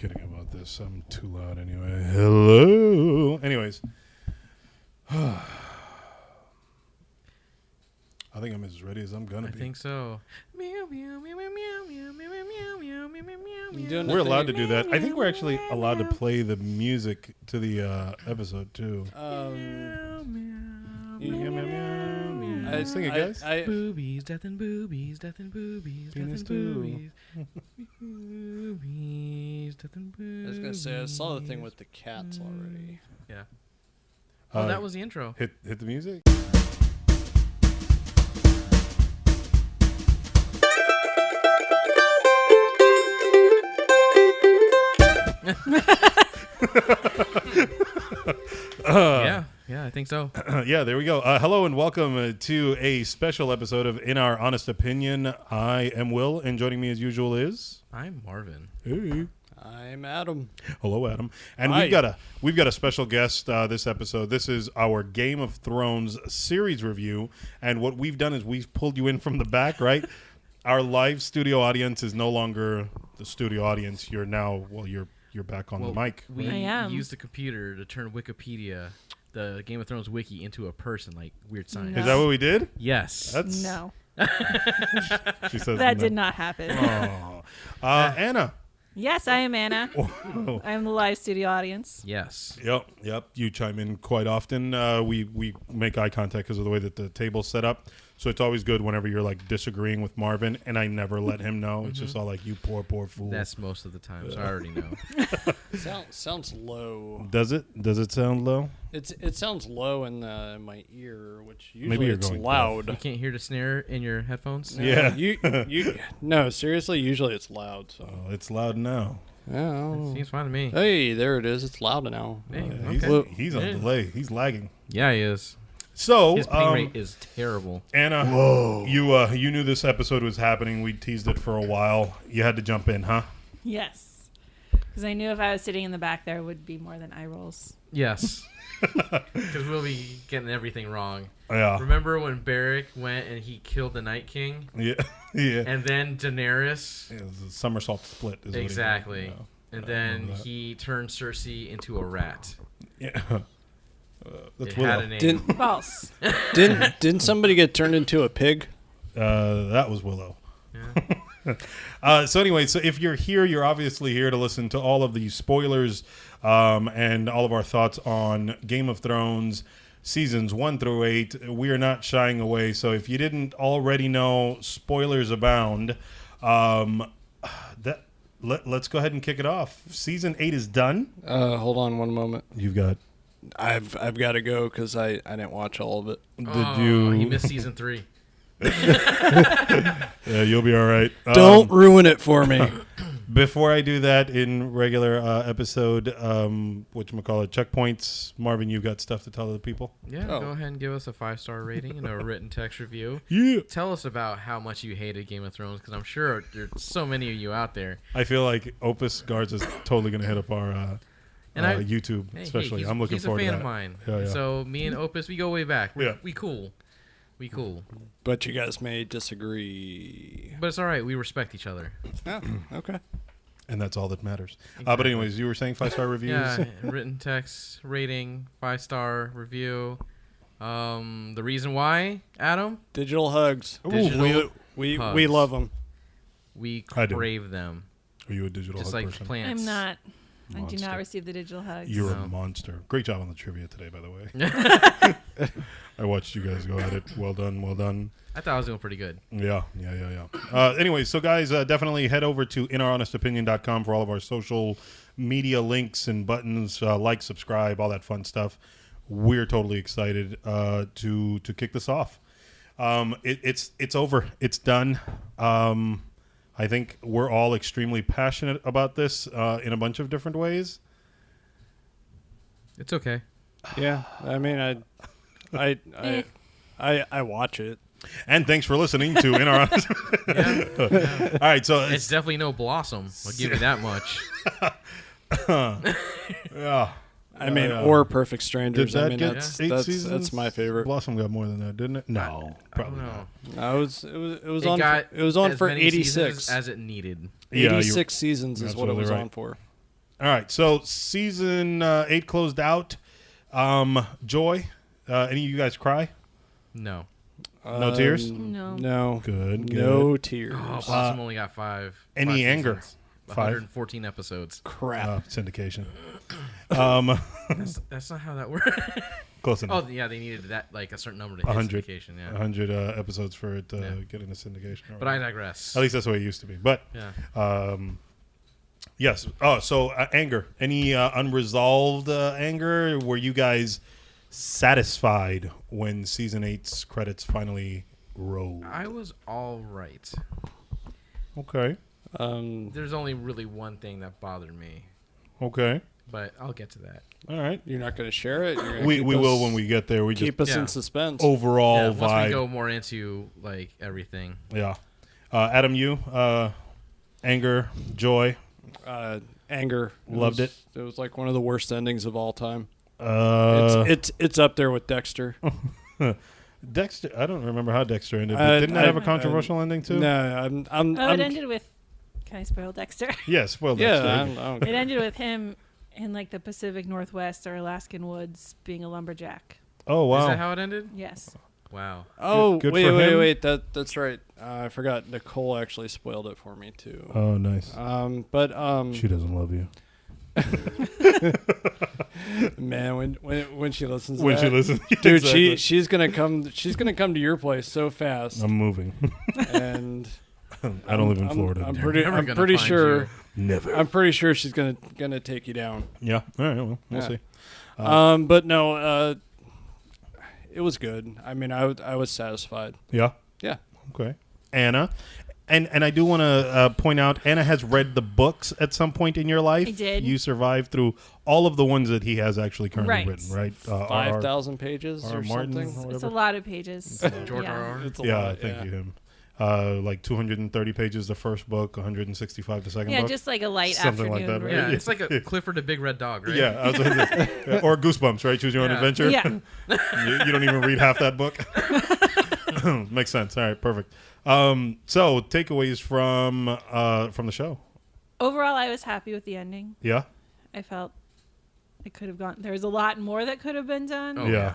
kidding about this. I'm too loud anyway. Hello. Anyways. I think I'm as ready as I'm going to be. I think so. We're allowed to do that. I think we're actually allowed to play the music to the episode, too. Sing it, guys. Boobies, death and boobies, death and boobies, death Penis and too. boobies. Boobies, death and boobies. I was gonna say I saw the thing with the cats already. Yeah. Oh, that was the intro. Hit the music. Yeah, I think so. Yeah, there we go. Hello and welcome to a special episode of In Our Honest Opinion. I am Will, and joining me as usual is... I'm Marvin. Hey. I'm Adam. Hello, Adam. And Hi. we've got a special guest this episode. This is our Game of Thrones series review, and what we've done is we've pulled you in from the back, right? Our live studio audience is no longer the studio audience. You're now, you're back on the mic. We I am. used the computer to turn Wikipedia, the Game of Thrones wiki, into a person, like Weird Science. No. Is that what we did? Yes. That's No, She says that no. did not happen. Oh. Anna. Yes, I am Anna. I'm the live studio audience. Yes. Yep. You chime in quite often. We make eye contact because of the way that the table's set up. So it's always good whenever you're like disagreeing with Marvin, and I never let him know. It's just all like, you poor fool. That's most of the time, so I already know. Sounds low. Does it sound low? It sounds low in my ear, which usually Maybe you're it's going You loud. can't hear the snare in your headphones? No, Yeah. you no, seriously, usually it's loud. So. Oh, it's loud now. Yeah. Seems fine to me. Hey, there it is. It's loud now. Hey, Yeah, okay. he's on Yeah. delay. He's lagging. Yeah, he is. So, His ping rate is terrible. Anna, you knew this episode was happening. We teased it for a while. You had to jump in, huh? Yes, because I knew if I was sitting in the back, there would be more than eye rolls. Yes. Because we'll be getting everything wrong. Yeah. Remember when Beric went and he killed the Night King? Yeah. Yeah. And then Daenerys? It was a somersault split. Is what he did. Exactly. Yeah. And I then remember that. he turned Cersei into a rat. Yeah. That's It Willow. had a name. False. Didn't somebody get turned into a pig? That was Willow. Yeah. So anyway, so if you're here, you're obviously here to listen to all of the spoilers and all of our thoughts on Game of Thrones seasons 1 through 8. We are not shying away. So if you didn't already know, spoilers abound. Let's go ahead and kick it off. Season 8 is done. Hold on one moment. You've got. I've got to go because I didn't watch all of it. He missed season 3. Yeah, you'll be all right. Don't ruin it for me. Before I do that, in regular episode, whatchamacallit, checkpoints, Marvin, you got stuff to tell the people? Yeah, Oh. go ahead and give us a 5-star rating and a written text review. Yeah. Tell us about how much you hated Game of Thrones, because I'm sure there's so many of you out there. I feel like Opus Guards is totally going to hit up our YouTube, especially. he's, I'm looking he's forward a to fan that. of mine. Yeah, yeah. So me and Opus, we go way back. Yeah. We cool. We cool. But you guys may disagree. But it's all right. We respect each other. Oh, okay. And that's all that matters. But Exactly. anyways, you were saying 5-star reviews? Yeah, written text, rating, 5-star review. The reason why, Adam, Digital hugs. Ooh, Digital We hugs. love them. we I do. crave them. Are you a digital Just hug like person? plants. I'm not. I do Monster. not receive the digital hugs. You're a No. monster. Great job on the trivia today, by the way. I watched you guys go at it. Well done, well done. I thought I was doing pretty good. Yeah. Anyway, so guys, definitely head over to inouronestopinion.com for all of our social media links and buttons. Like, subscribe, all that fun stuff. We're totally excited to kick this off. It's over. It's done. I think we're all extremely passionate about this in a bunch of different ways. It's okay. Yeah. I mean, I watch it. And thanks for listening to In Our Honest. Yeah. All right, so It's definitely no Blossom. I'll give you that much. yeah. I mean, yeah. or Perfect Strangers. Did that I mean, get that's 8 that's seasons? that's my favorite. Blossom got more than that, didn't it? No, I don't probably know. not. No, it was It on. got It was on as for many seasons 86. as it needed. Yeah, 86 seasons is what it absolutely was right. on for. All right. So season 8 closed out. Joy, any of you guys cry? No. No tears? No. No. Good. No tears. Oh, Blossom only got 5. any 5 anger? seasons, 5? 114 episodes. Crap. Syndication. That's not how that works. Close enough. Oh, yeah, they needed that a certain number to hit 100. syndication. Yeah. 100 episodes for it to Yeah. get into syndication. or But I whatever. digress. At least that's the way it used to be. But Yeah. yes. Oh, so anger. Any unresolved anger? Were you guys satisfied when season 8's credits finally rolled? I was all right. Okay. There's only really one thing that bothered me, Okay. but I'll get to that. All right. You're not going to share it? You're gonna We keep will us- when we get there. We keep just us Yeah. in suspense. overall Yeah, once vibe. we go more into like everything. Yeah. Adam, you anger, joy. Anger. Loved it. It was like one of the worst endings of all time. Uh, It's up there with Dexter. Dexter. I don't remember how Dexter ended. But didn't that have a controversial ending too? No, It ended with. Can I spoil Dexter? Yes. Well, Yeah, Dexter. It ended with him in like the Pacific Northwest or Alaskan woods being a lumberjack. Oh wow. Is that how it ended? Yes. Wow. Oh, Good wait, for him. wait. That's right. I forgot. Nicole actually spoiled it for me too. Oh, nice. But She doesn't love you. man, when she listens, to When she that, listens, dude, exactly. she's gonna come to your place so fast, I'm moving. and I don't live in Florida. I'm They're pretty. never I'm gonna pretty find sure. you. Never. I'm pretty sure she's gonna take you down. Yeah. All right. Well, we'll Yeah. see. But no, it was good. I mean, I was satisfied. Yeah. Yeah. Okay. Anna. And I do want to point out, Anna has read the books at some point in your life. I did. You survived through all of the ones that he has actually currently Right. written, right? 5,000 pages R.R. or Martin something. or It's whatever. a lot of pages. George yeah. R.R. It's a Yeah, lot, thank you, him. Like 230 pages the first book, 165 the second Yeah, book. just like a light Something like afternoon. that, right? Yeah, Yeah. it's like a Clifford the Big Red Dog, right? Yeah, I was yeah, or Goosebumps, right? Choose your own Yeah. adventure. Yeah. You don't even read half that book. Makes sense. All right, perfect. So takeaways from the show. Overall, I was happy with the ending. Yeah, I felt it could have gone. There was a lot more that could have been done, Oh, yeah.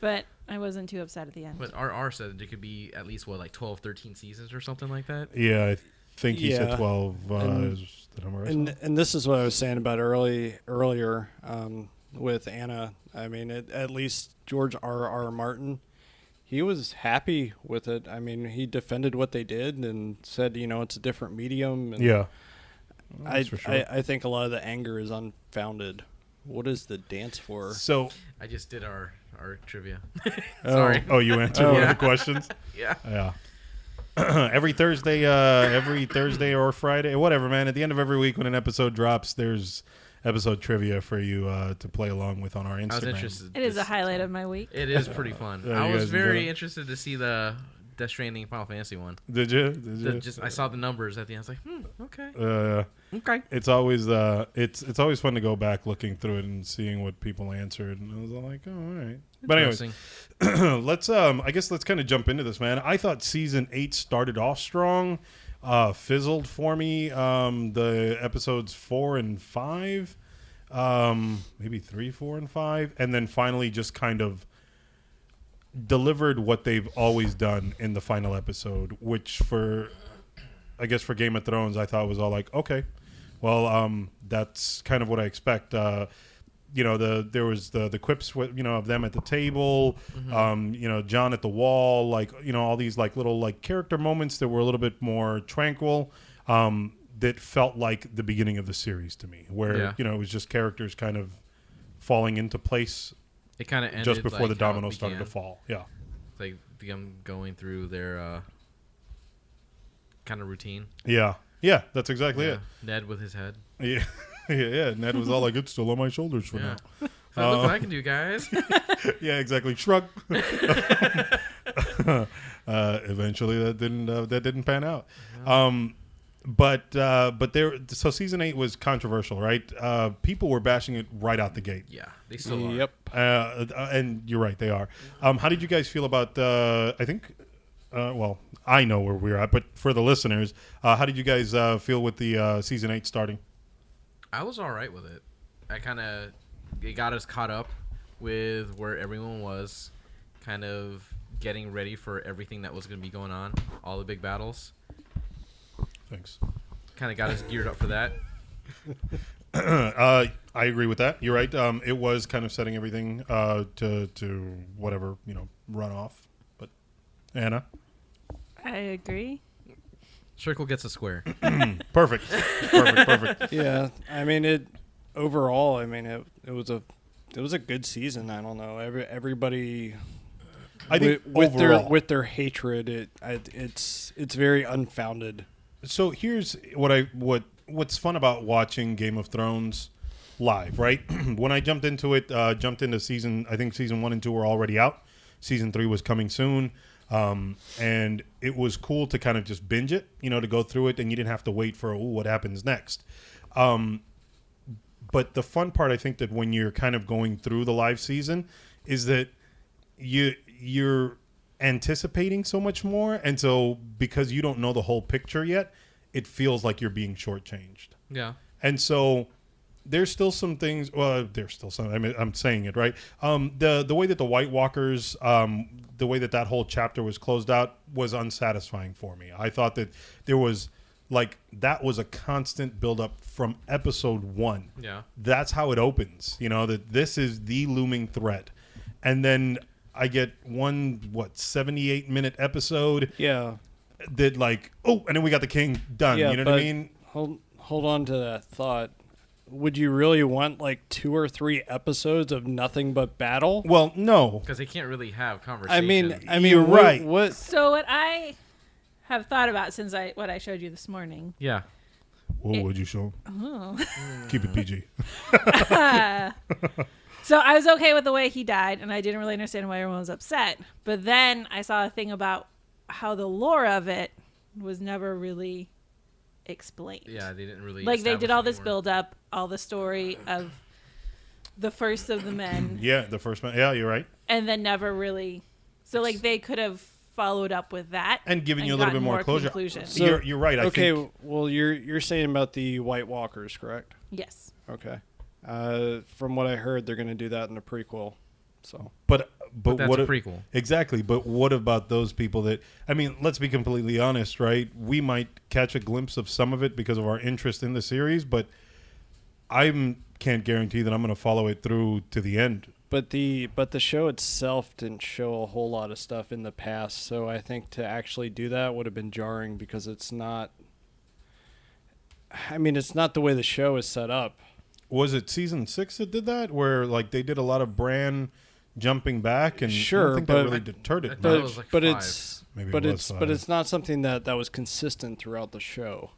but I wasn't too upset at the end. But RR said there could be at least, like 12, 13 seasons or something like that? Yeah, I think he said Yeah. 12 And- is the number. I saw. And this is what I was saying about earlier with Anna. I mean, at least George R.R. Martin, he was happy with it. I mean, he defended what they did and said, it's a different medium. And Yeah, I, that's for sure. I think a lot of the anger is unfounded. What is the dance for? So, I just did our trivia. Oh. Sorry. oh, you answered Oh. one of Yeah. the questions. Yeah. Yeah. every Thursday or Friday, whatever, man. At the end of every week when an episode drops, there's episode trivia for you to play along with on our Instagram. I was interested. It is a this highlight time. of my week. It is pretty fun. Yeah, I you was guys enjoy very it? interested to see the Death Stranding Final Fantasy one. Did you? I saw the numbers at the end. I was like, okay. Okay. It's always it's always fun to go back looking through it and seeing what people answered, and I was all like, oh, all right. But anyways, Interesting. let's kind of jump into this, man. I thought season 8 started off strong, fizzled for me. The episodes 4 and 5, maybe 3, 4, and 5, and then finally just kind of delivered what they've always done in the final episode, which for Game of Thrones, I thought was all like, okay, well, that's kind of what I expect. There was the quips with, of them at the table, John at the wall, like, all these like little like character moments that were a little bit more tranquil, that felt like the beginning of the series to me, where, it was just characters kind of falling into place It kind of ended just before like the how it dominoes started to began. fall. Yeah. Like them going through their kind of routine. Yeah, that's exactly it. Ned with his head. Yeah. Yeah. Ned was all like, it's still on my shoulders for Yeah. now. So look what I can do, guys. Yeah, exactly. Shrug. Eventually, that didn't pan out. But so season 8 was controversial, right? People were bashing it right out the gate. Yeah, they still are. Yep. And you're right, they are. How did you guys feel about? I think. I know where we're at, but for the listeners, how did you guys feel with the season 8 starting? I was all right with it. It got us caught up with where everyone was, kind of getting ready for everything that was going to be going on, all the big battles. Thanks. Kind of got us geared up for that. I agree with that. You're right. It was kind of setting everything to whatever, run off. But Anna? I agree. Circle gets a square. Perfect. Perfect. Yeah, I mean it. Overall, I mean it was a good season. I don't know. Everybody. I think with overall, their hatred, it's very unfounded. So here's what's fun about watching Game of Thrones live, right? When I jumped into season 1 and 2 were already out. Season 3 was coming soon. And it was cool to kind of just binge it, to go through it, and you didn't have to wait for what happens next. But the fun part, I think, that when you're kind of going through the live season is that you're anticipating so much more, and so because you don't know the whole picture yet, it feels like you're being shortchanged. Yeah. And so there's still some things. Well, there's still some. I mean, I'm saying it right. The way that the White Walkers, the way that whole chapter was closed out was unsatisfying for me. I thought that there was that was a constant buildup from episode 1. Yeah. That's how it opens. That this is the looming threat, and then I get 78-minute episode. Yeah. That and then we got the king done. Yeah, you know what I mean? Hold on to that thought. Would you really want 2 or 3 episodes of nothing but battle? Well, no. Because they can't really have conversation. I mean, You're right. What? So what I have thought about since what I showed you this morning. Yeah. What would you show? Oh. Keep it PG. So I was okay with the way he died, and I didn't really understand why everyone was upset. But then I saw a thing about how the lore of it was never really explained. Yeah, they didn't really. They establish did all this anymore. build up, all the story of the first of the men, Yeah, the first man. Yeah, you're right. and then never really. So they could have followed up with that And giving you a little bit gotten more closure. conclusion. So- You're right. I Okay, think. well you're saying about the White Walkers, correct? Yes. Okay. From what I heard, they're going to do that in the prequel. So. But That's what a prequel. Exactly. But what about those people that? I mean, let's be completely honest, right? We might catch a glimpse of some of it because of our interest in the series, but can't guarantee that I'm going to follow it through to the end. But the show itself didn't show a whole lot of stuff in the past, so I think to actually do that would have been jarring because it's not. I mean, it's not the way the show is set up. Was it season 6 that did that, where they did a lot of Bran jumping back, and I Sure, don't think but- that really deterred it I thought much. it was But 5. it's Maybe but it it's was but 5. it's not something that was consistent throughout the show.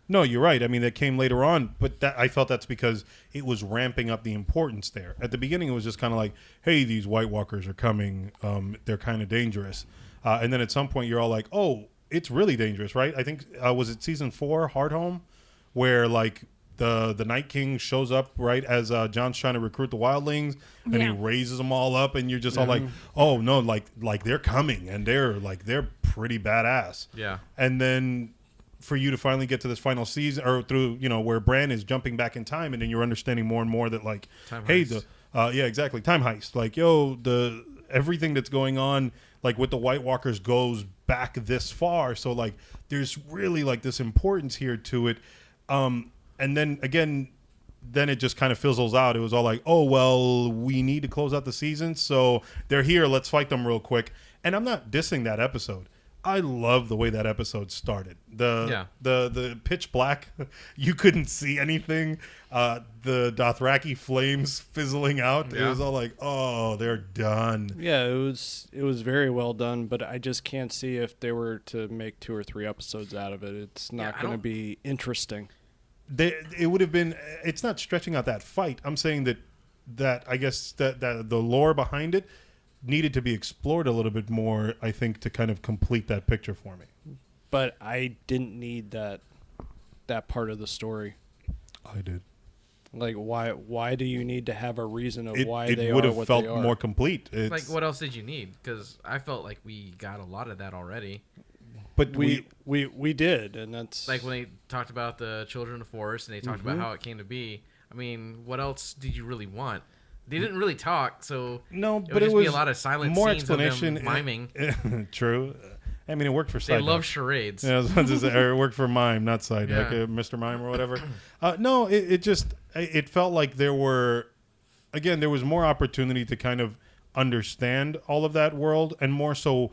No, you're right. I mean, that came later on, but I felt that's because it was ramping up the importance there. At the beginning, it was just kind of like, hey, these White Walkers are coming. They're kind of dangerous. And then at some point, you're all like, oh, it's really dangerous, right? I think, was it season 4, Hardhome, where the Night King shows up right as John's trying to recruit the wildlings, and he Yeah. raises them all up, and you're just all like, oh, no, like they're coming, and they're pretty badass. Yeah. And then for you to finally get to this final season, or through where Bran is jumping back in time, and then you're understanding more and more that Time hey, heist. yeah, exactly, time heist, the everything that's going on with the White Walkers goes back this far, so there's really this importance here to it, and then again, then it just kind of fizzles out. It was all like, oh well, we need to close out the season, so they're here, let's fight them real quick. And I'm not dissing that episode. I love the way that episode started. The pitch black, you couldn't see anything. The Dothraki flames fizzling out. Yeah. It was all like, oh, they're done. Yeah, it was very well done, but I just can't see if they were to make 2 or 3 episodes out of it. It's not I going to don't- be interesting. It would have been. It's not stretching out that fight. I'm saying that I guess that the lore behind it needed to be explored a little bit more, I think, to kind of complete that picture for me. But I didn't need that part of the story. I did. Why do you need to have a reason of why It they would are have what felt they are? more complete. It's, What else did you need? Because I felt like we got a lot of that already. but we did, and that's Like when they talked about the children of the forest and they talked about how it came to be. I mean, what else did you really want? They didn't really talk, so no, it would but just it was be a lot of silent more scenes of explanation. them miming. True. I mean, it worked for They Side love Duck. charades. Yeah, I was about to say, or it worked for Mime, not Side Duck, Yeah. Mr. Mime or whatever. No, it felt like there was more opportunity to kind of understand all of that world, and more so,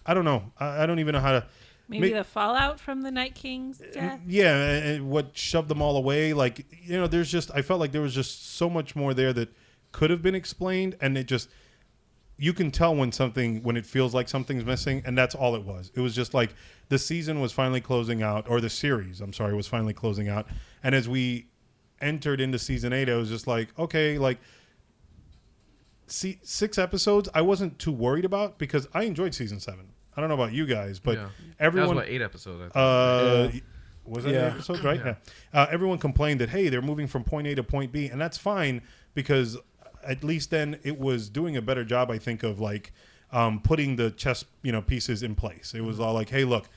I don't know. I don't even know how to. Maybe the fallout from the Night King's death. Yeah, and what shoved them all away. Like, I felt like there was just so much more there that could have been explained, and you can tell when it feels like something's missing, and that's all it was. It was just like the season was finally closing out, or the series, I'm sorry, was finally closing out. And as we entered into season 8, I was just like, okay, like, 6 episodes, I wasn't too worried about because I enjoyed season 7. I don't know about you guys, but everyone. That was 8 episodes. I think. Was that 8 episodes, right? Yeah. Everyone complained that, hey, they're moving from point A to point B, and that's fine because at least then it was doing a better job, I think, of like putting the chess, pieces in place. It was all like, hey, look,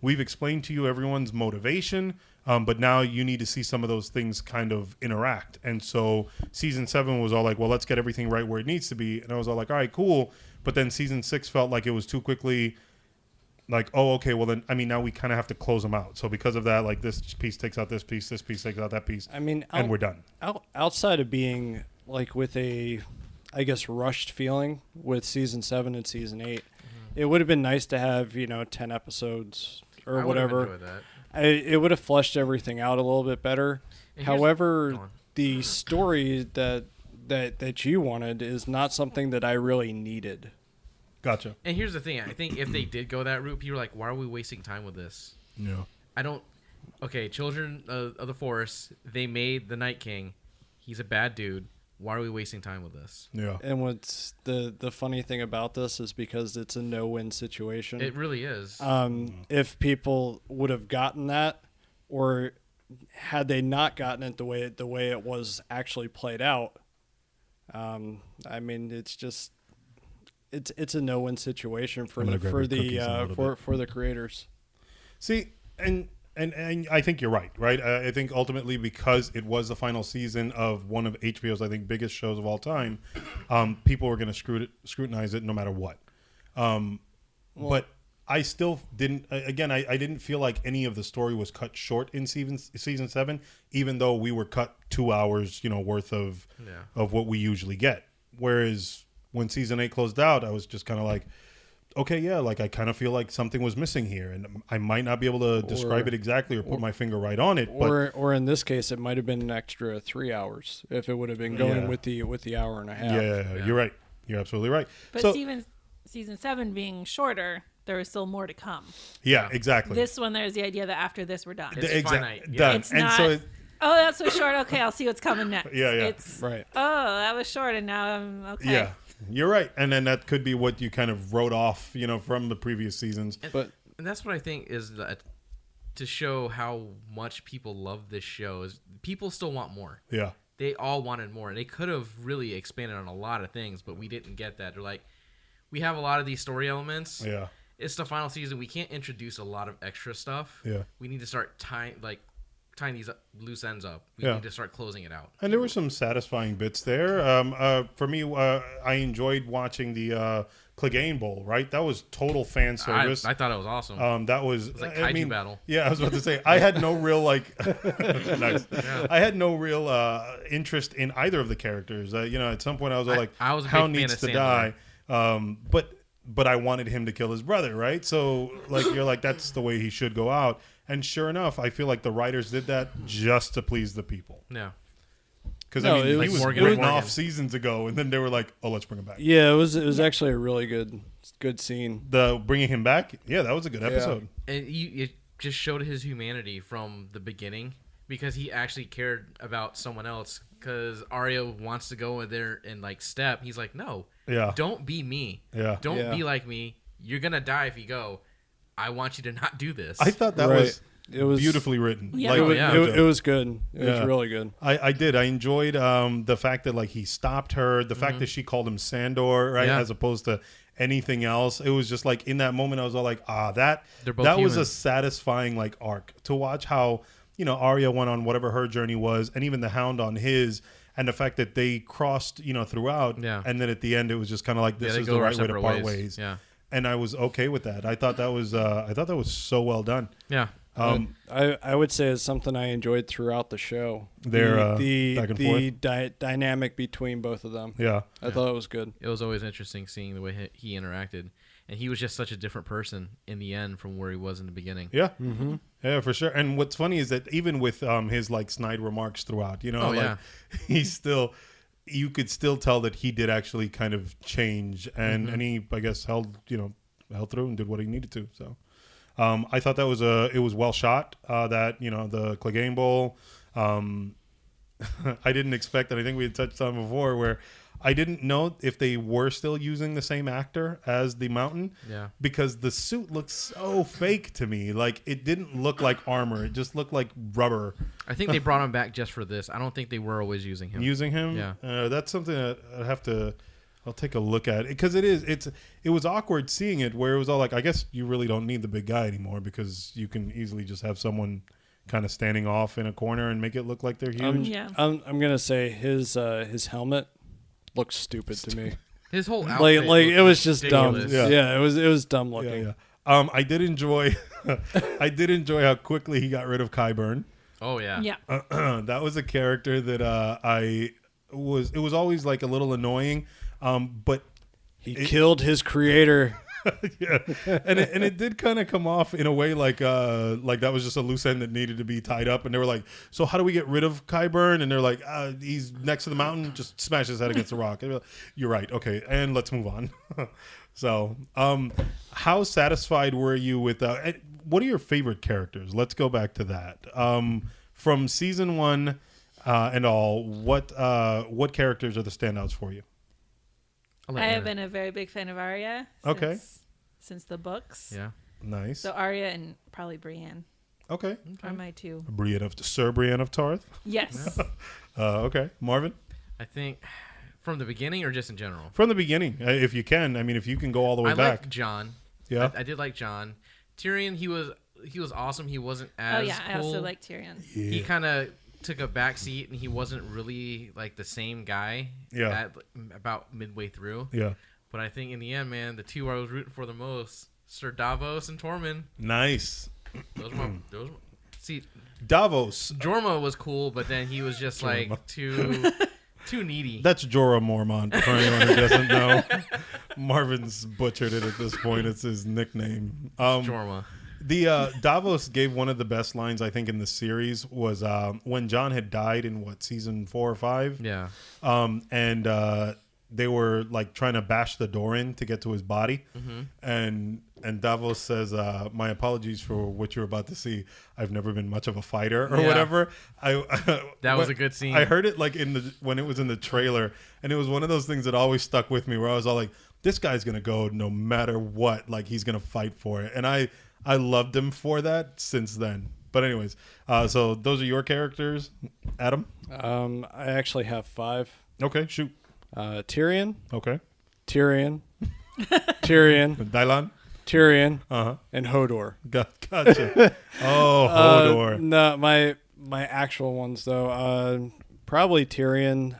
we've explained to you everyone's motivation, but now you need to see some of those things kind of interact. And so season 7 was all like, well, let's get everything right where it needs to be. And I was all like, all right, cool. But then season 6 felt like it was too quickly like, oh, okay, well then, I mean, now we kind of have to close them out. So because of that, like this piece takes out this piece takes out that piece. I mean, and we're done. Outside of being like with a, I guess, rushed feeling with season 7 and season 8, it would have been nice to have 10 episodes or I whatever. would've enjoyed that. It would have fleshed everything out a little bit better. And However, go on. the story that you wanted is not something that I really needed. Gotcha. And here's the thing. I think if they did go that route, people were like, why are we wasting time with this? Yeah. Okay, Children of the Forest, they made the Night King. He's a bad dude. Why are we wasting time with this? Yeah. And what's the funny thing about this is because it's a no-win situation. It really is. If people would have gotten that, or had they not gotten it the way it was actually played out, I mean, it's just it's a no-win situation for the creators. See, and I think you're right? I think ultimately because it was the final season of one of HBO's, I think, biggest shows of all time, people were going to scrutinize it no matter what. But I still didn't. Again, I didn't feel like any of the story was cut short in season 7, even though we were cut 2 hours, worth of what we usually get. Whereas when season 8 closed out, I was just kind of like, okay, yeah, like I kind of feel like something was missing here, and I might not be able to describe it exactly or put my finger right on it. Or in this case, it might have been an extra 3 hours if it would have been going with the hour and a half. Yeah, you're right. You're absolutely right. But so, even season 7 being shorter, there is still more to come. Yeah, exactly. This one, there's the idea that after this, we're done. It's finite. Done. It's and not, so oh, that's so short. Okay, I'll see what's coming next. Yeah. It's, Right. oh, that was short, and now I'm okay. Yeah, you're right. And then that could be what you kind of wrote off, from the previous seasons. And that's what I think is that to show how much people love this show is people still want more. Yeah. They all wanted more. And they could have really expanded on a lot of things, but we didn't get that. They're like, we have a lot of these story elements. Yeah. It's the final season. We can't introduce a lot of extra stuff. Yeah. We need to start tying these loose ends up. We Yeah. need to start closing it out. And there were some satisfying bits there. For me, I enjoyed watching the Clegane Bowl, right? That was total fan service. I thought it was awesome. That was It's like kaiju battle. Yeah, I was about to say I had no real nice. Yeah. I had no real interest in either of the characters. At some point I was all like, I was a big "How fan needs of to Sandor. die?" But I wanted him to kill his brother, right? So you're like, that's the way he should go out. And sure enough, I feel like the writers did that just to please the people. Yeah. Because No, he was Morgan written Morgan. off seasons ago, and then they were like, "Oh, let's bring him back." Yeah, it was actually a really good scene. The bringing him back, yeah, that was a good episode. And it just showed his humanity from the beginning because he actually cared about someone else. Because Arya wants to go in there and step. He's like, no, Yeah, don't be me. yeah. Don't be like me. You're gonna die if you go. I want you to not do this. I thought that Right. it was beautifully written. Yeah. It was, yeah. it was good. It was Yeah. really good. I did. I enjoyed the fact that he stopped her. The fact that she called him Sandor, right, Yeah. as opposed to anything else. It was just like in that moment, I was all like, that They're both was a human. satisfying like arc to watch how, Arya went on whatever her journey was, and even the Hound on his, and the fact that they crossed, throughout. Yeah. And then at the end, it was just kind of like, this they is go the our right way to separate part ways. Yeah. And I was okay with that. I thought that was so well done. Yeah. I would say it's something I enjoyed throughout the show. Their, the back and dynamic between both of them. Yeah. I thought it was good. It was always interesting seeing the way he interacted. And he was just such a different person in the end from where he was in the beginning. Yeah. Mm-hmm. Yeah, for sure. And what's funny is that even with his like snide remarks throughout, he's still, you could still tell that he did actually kind of change, and he, I guess, held through and did what he needed to. So I thought that was it was well shot. That the Clegane Bowl. I didn't expect, and I think we had touched on before, where I didn't know if they were still using the same actor as the Mountain. Yeah. Because the suit looks so fake to me. Like, it didn't look like armor. It just looked like rubber. I think they brought him back just for this. I don't think they were always using him. Using him? Yeah. That's something that I'll take a look at. Because it was awkward seeing it where it was all like, I guess you really don't need the big guy anymore because you can easily just have someone kind of standing off in a corner and make it look like they're huge. I'm gonna say his helmet looks stupid to me. His whole outfit like it was just ridiculous. dumb. Yeah. It was dumb looking. Yeah. I did enjoy how quickly he got rid of Qyburn. Oh, yeah. Yeah. That was a character that it was always like a little annoying, but He killed his creator. yeah, and it did kind of come off in a way like that was just a loose end that needed to be tied up, and they were like, so how do we get rid of Qyburn? And they're like, he's next to the mountain, just smash his head against the rock. And like, you're right, okay, and let's move on. So how satisfied were you with what are your favorite characters? Let's go back to that. From season 1 and all, what characters are the standouts for you? I have been a very big fan of Arya. Okay. Since the books. Yeah. Nice. So Arya and probably Brienne Okay. are my two. Sir Brienne of Tarth. Yes. Okay. Marvin? I think from the beginning or just in general? From the beginning, if you can. I mean, if you can go all the way I back. liked Jon. Yeah. I did like Jon. Tyrion, he was awesome. He wasn't as Oh yeah, cool. I also like Tyrion. He kind of took a back seat, and he wasn't really like the same guy. Yeah. About midway through. Yeah. But I think in the end, man, the two I was rooting for the most, Sir Davos and Tormund. Nice. See, Davos. Jorma was cool, but then he was just like too needy. That's Jorah Mormont, for anyone who doesn't know. Marvin's butchered it at this point. It's his nickname. Jorma. The Davos gave one of the best lines, I think, in the series was when Jon had died in, season 4 or 5? Yeah. And they were, like, trying to bash the door in to get to his body. Mm-hmm. And Davos says, my apologies for what you're about to see. I've never been much of a fighter or Yeah. whatever. That was a good scene. I heard it, like, when it was in the trailer. And it was one of those things that always stuck with me where I was all like, this guy's going to go no matter what. Like, he's going to fight for it. And I loved him for that since then. But anyways, so those are your characters, Adam? I actually have 5. Okay, shoot. Tyrion, Okay. Tyrion, Dylan? Tyrion, Uh-huh. and Hodor. Gotcha. Oh, Hodor. No, my actual ones though. Probably Tyrion.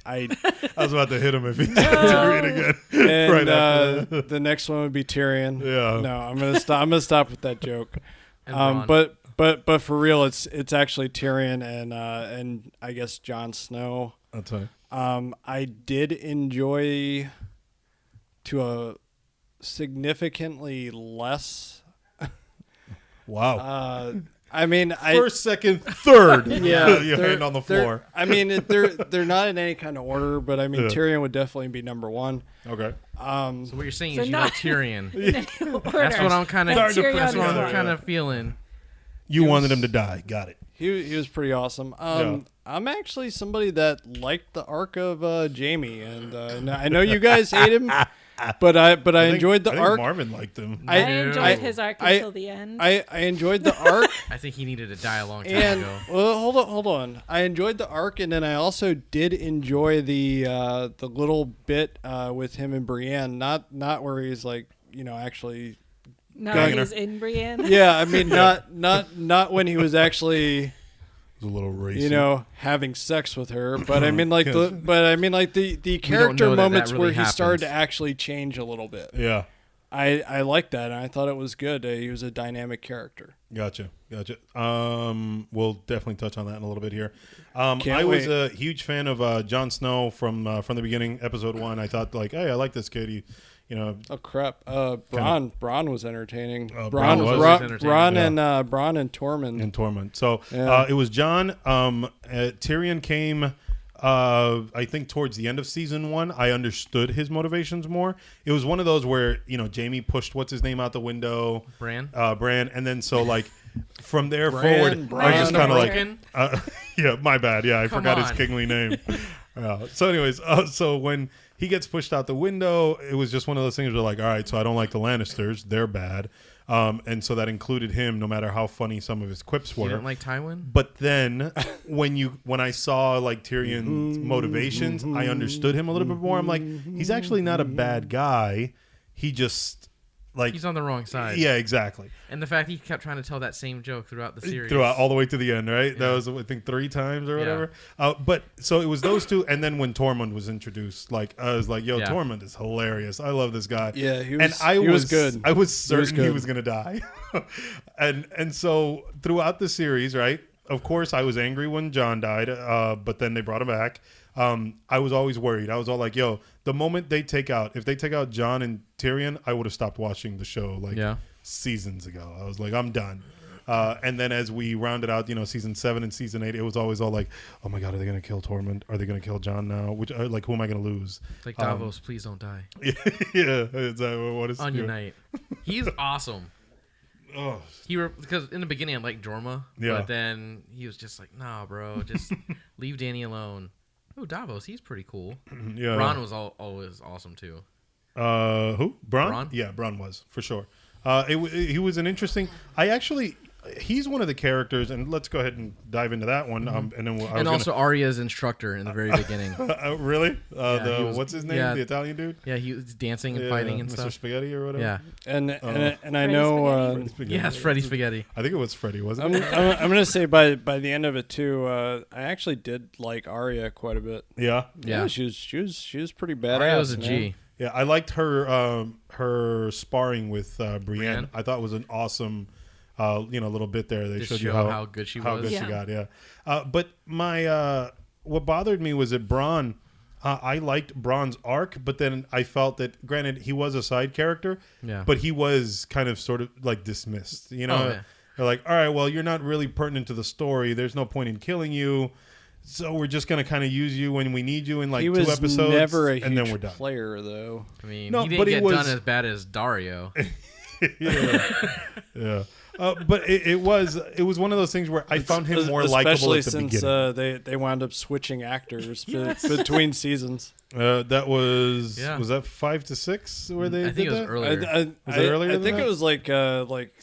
I I was about to hit him if he said Tyrion again. and Right after that. the next one would be Tyrion. Yeah. No, I'm gonna stop. I'm gonna stop with that joke. And Bronn. But for real, it's actually Tyrion and I guess Jon Snow. That's right. I did enjoy to a significantly less. Wow. I mean, First, second, third. yeah, Your they're- hand on the they're- floor. I mean, they're not in any kind of order, but I mean, Yeah. Tyrion would definitely be number 1. Okay. So what you're saying So is you not- like Tyrion. That's what I'm kind of. But Tyrion That's is what I'm one. kind of feeling. You wanted him to die. Got it. He was pretty awesome. Yeah. I'm actually somebody that liked the arc of Jamie, and I know you guys hate him. But I think- enjoyed the I think arc. Marvin liked him. I No. enjoyed his arc I- until the end. I enjoyed the arc. I think he needed to die a long time And ago. well, hold on. I enjoyed the arc, and then I also did enjoy the little bit with him and Brienne. Not where he's like, actually. Now Banging he's in Brienne. Yeah, I mean, not when he was actually, It was a little racy. having sex with her. But I mean, like Yes. the character know that moments really where he started to happens. actually change a little bit. Yeah. I liked that, and I thought it was good. He was a dynamic character. Gotcha. We'll definitely touch on that in a little bit here. Can't I was wait. a huge fan of Jon Snow from the beginning, episode 1. I thought like, hey, I like this kid. He, Oh crap! Braun was entertaining. Bronn was entertaining. Braun Yeah. and Braun and Tormund. in Torment. So Yeah. it was John. Tyrion came. I think towards the end of season 1, I understood his motivations more. It was one of those where Jamie pushed what's his name out the window, Bran? Bran, and then so like from there Bran, forward, I was Bran just the kind of like, Broken? yeah, my bad. Yeah, I Come forgot his on. kingly name. So, anyways, so when he gets pushed out the window, it was just one of those things where like, all right, so I don't like the Lannisters; they're bad, and so that included him, no matter how funny some of his quips You were. didn't like Tywin? But then when I saw like Tyrion's motivations, I understood him a little bit more. I'm like, he's actually not a bad guy. He just like He's on the wrong side. yeah, exactly. And the fact he kept trying to tell that same joke throughout the series. Throughout all the way to the end, right? That Yeah. was I think 3 times or Yeah. whatever. But so it was those two, and then when Tormund was introduced, like I was like, "Yo, Yeah. Tormund is hilarious. I love this guy." Yeah, he and was- I he was was good. I was He was certain he good. was gonna die, and so throughout the series, right? Of course, I was angry when Jon died, but then they brought him back. I was always worried. I was all like, "Yo, the moment if they take out Jon and Tyrion, I would have stopped watching the show like Yeah. seasons ago. I was like, I'm done." And then as we rounded out, season 7 and season 8, it was always all like, "Oh my god, are they going to kill Tormund? Are they going to kill Jon now? Which like, who am I going to lose?" Like Davos, please don't die. Yeah, is that what is Onion Knight. He's awesome. Oh, Because in the beginning I liked Jorma, Yeah. but then he was just like, "Nah, bro, just leave Danny alone." Oh, Davos, he's pretty cool. yeah. Bronn was always awesome too. Who? Bronn? Bronn? Yeah, Bronn was for sure. He was an interesting. He's one of the characters, and let's go ahead and dive into that one. And then And also Arya's instructor in the very beginning. really, Yeah, he was- what's his name? yeah. The Italian dude. Yeah, he was dancing and Yeah, fighting and Mr. stuff. Spaghetti or whatever. Yeah. And I Freddy know. Spaghetti? Spaghetti. Yes, Freddy Spaghetti. I think it was Freddy, wasn't I'm, it? I'm gonna say by the end of it too, I actually did like Arya quite a bit. Yeah. Yeah. she was pretty badass. Arya was a man. G. Yeah, I liked her sparring with Brienne. Brienne? I thought it was an awesome, little bit there. They To showed you show how, how good she how was. good she Yeah. got. Yeah, but my what bothered me was that Bronn. I liked Bronn's arc, but then I felt that, granted, he was a side character, Yeah. but he was kind of sort of like dismissed. Oh, yeah. They're like, all right, well, you're not really pertinent to the story. There's no point in killing you. So we're just gonna kind of use you when we need you in like He 2 was episodes, never a and then we're huge done. player though. I mean, No, he didn't but he get was- done as bad as Dario. Yeah. But it was one of those things where I found him more likable especially at the since beginning. they wound up switching actors between seasons. That was Yeah. was that 5 to 6 where they I did think it was that? earlier. Was it earlier I than think that? it was like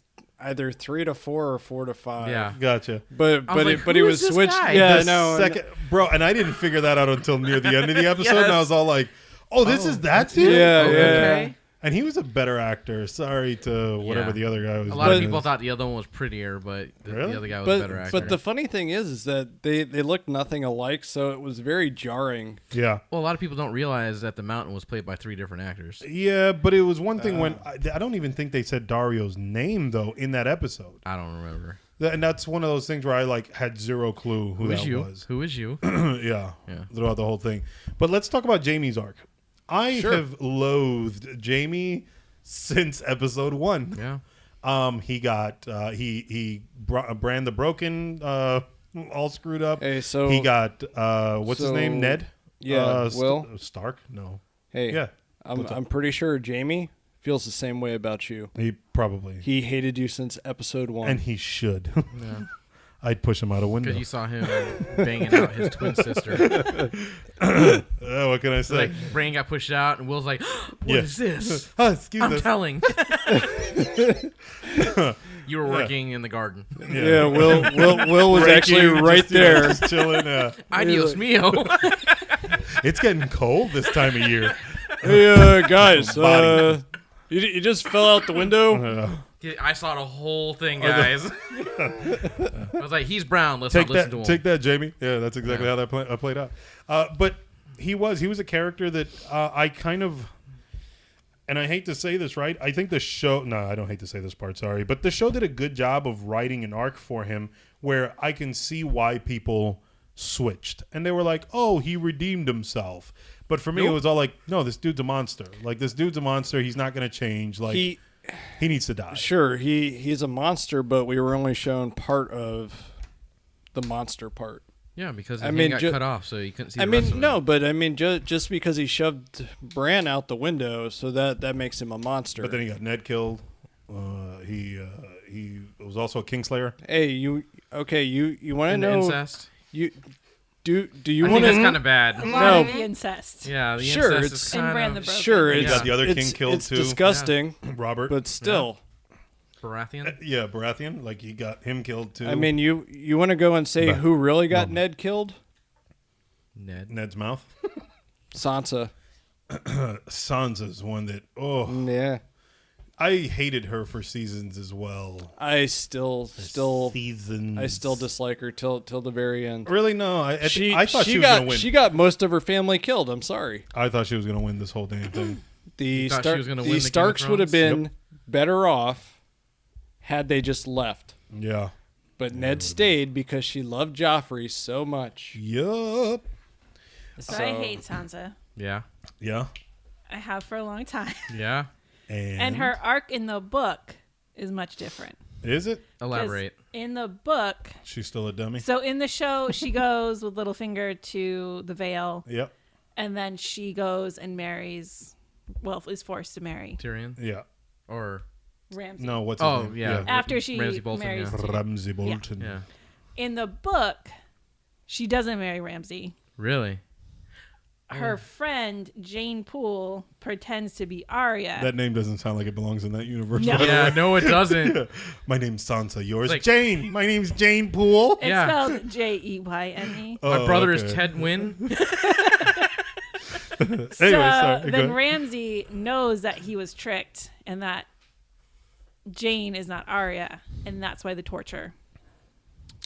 either 3 to 4 or 4 to 5. Yeah. Gotcha. But I was like, but he who was is this switched. guy? Yeah, The no. second, bro, and I didn't figure that out until near the end of the episode, and I Yes. was all like, "Oh, this is that dude." Yeah, Oh, yeah. okay. And he was a better actor. Sorry to whatever Yeah. the other guy was. A lot of But- people thought the other one was prettier, but Really? the other guy was a better actor. But the funny thing is that they looked nothing alike, so it was very jarring. Yeah. well, a lot of people don't realize that the Mountain was played by 3 different actors. Yeah, but it was one thing when I don't even think they said Dario's name though in that episode. I don't remember. And that's one of those things where I like had zero clue who Who is that you? was. Who is you? Yeah, Yeah. throughout the whole thing. But let's talk about Jamie's arc. I Sure. have loathed Jamie since episode 1. Yeah. He got Bran the Broken all screwed up. Hey, so He got what's his name? Ned. Yeah, Will. Stark. No. Hey, Yeah. I'm pretty sure Jamie feels the same way about you. He probably He hated you since episode 1. and he should. Yeah. I'd push him out a window. Because you saw him banging out his twin sister. What can I So, say? like, Brain got pushed out, and Will's like, "What is this? Excuse I'm us. telling." You were working in the garden. Yeah, Will was Raking, actually right just, you know, there. just chilling. Adios mio. It's getting cold this time of year. Hey, guys, Body. you just fell out the window. I saw the whole thing, guys. I was like, "He's brown. Let's Take not listen that, to him." take that, Jamie. Yeah, that's exactly how that played out. But he was a character that I kind of, and I hate to say this, right? I think the show. No, I don't hate to say this part. Sorry, but the show did a good job of writing an arc for him where I can see why people switched, and they were like, "Oh, he redeemed himself." But for me, it was all like, "No, this dude's a monster. Like this dude's a monster. He's not going to change. Like he needs to die." Sure, he's a monster, but we were only shown part of the monster part. Yeah, because I his mean, hand got cut off, so you couldn't see. I the rest mean, of no, it. but I mean, just because he shoved Bran out the window, so that makes him a monster. But then he got Ned killed. He was also a Kingslayer. Hey, you want to And know? incest. You do you I want think that's to? kind of bad. A lot of No. the incest. Yeah, the Sure, incest it's- is And kind Bran the of Broken. Sure, You it's got the other king it's- killed it's too. disgusting, Robert. but still. Baratheon. Yeah, Baratheon. Like he got him killed too. I mean, you want to go and say But- who really got No. Ned killed? Ned. Ned's mouth. Sansa. Sansa's one that. Oh, Yeah, I hated her for seasons as well. I still Seasons. I still dislike her till the very end. Really no. I thought she was got gonna win. she got most of her family killed. I'm sorry. I thought she was gonna win this whole damn thing. The thought she was gonna win the Game of Starks would have Thrones? been better off had they just left. Yeah. But Ned stayed because she loved Joffrey so much. Yup. So I hate Sansa. Yeah. Yeah. I have for a long time. Yeah. And her arc in the book is much different. Is it? 'Cause Elaborate. in the book, She's still a dummy. so in the show, she goes with Littlefinger to the Vale, Yep. and then she goes and marries, well, is forced to marry Tyrion. Yeah. Or Ramsay. No. What's his oh name? yeah. After she Ramsay Bolton. marries- Yeah. Ramsay Bolton. Yeah. In the book, she doesn't marry Ramsay. Really. Her friend Jane Poole pretends to be Arya. That name doesn't sound like it belongs in that universe. No. by the Yeah. way. No, it doesn't. My name's Sansa. Yours, like- Jane. My name's Jane Poole. It's Yeah. spelled Jeyne. My brother okay. is Ted Wynn. Anyway, So sorry. Go then ahead. Ramsay knows that he was tricked and that Jane is not Arya, and that's why the torture.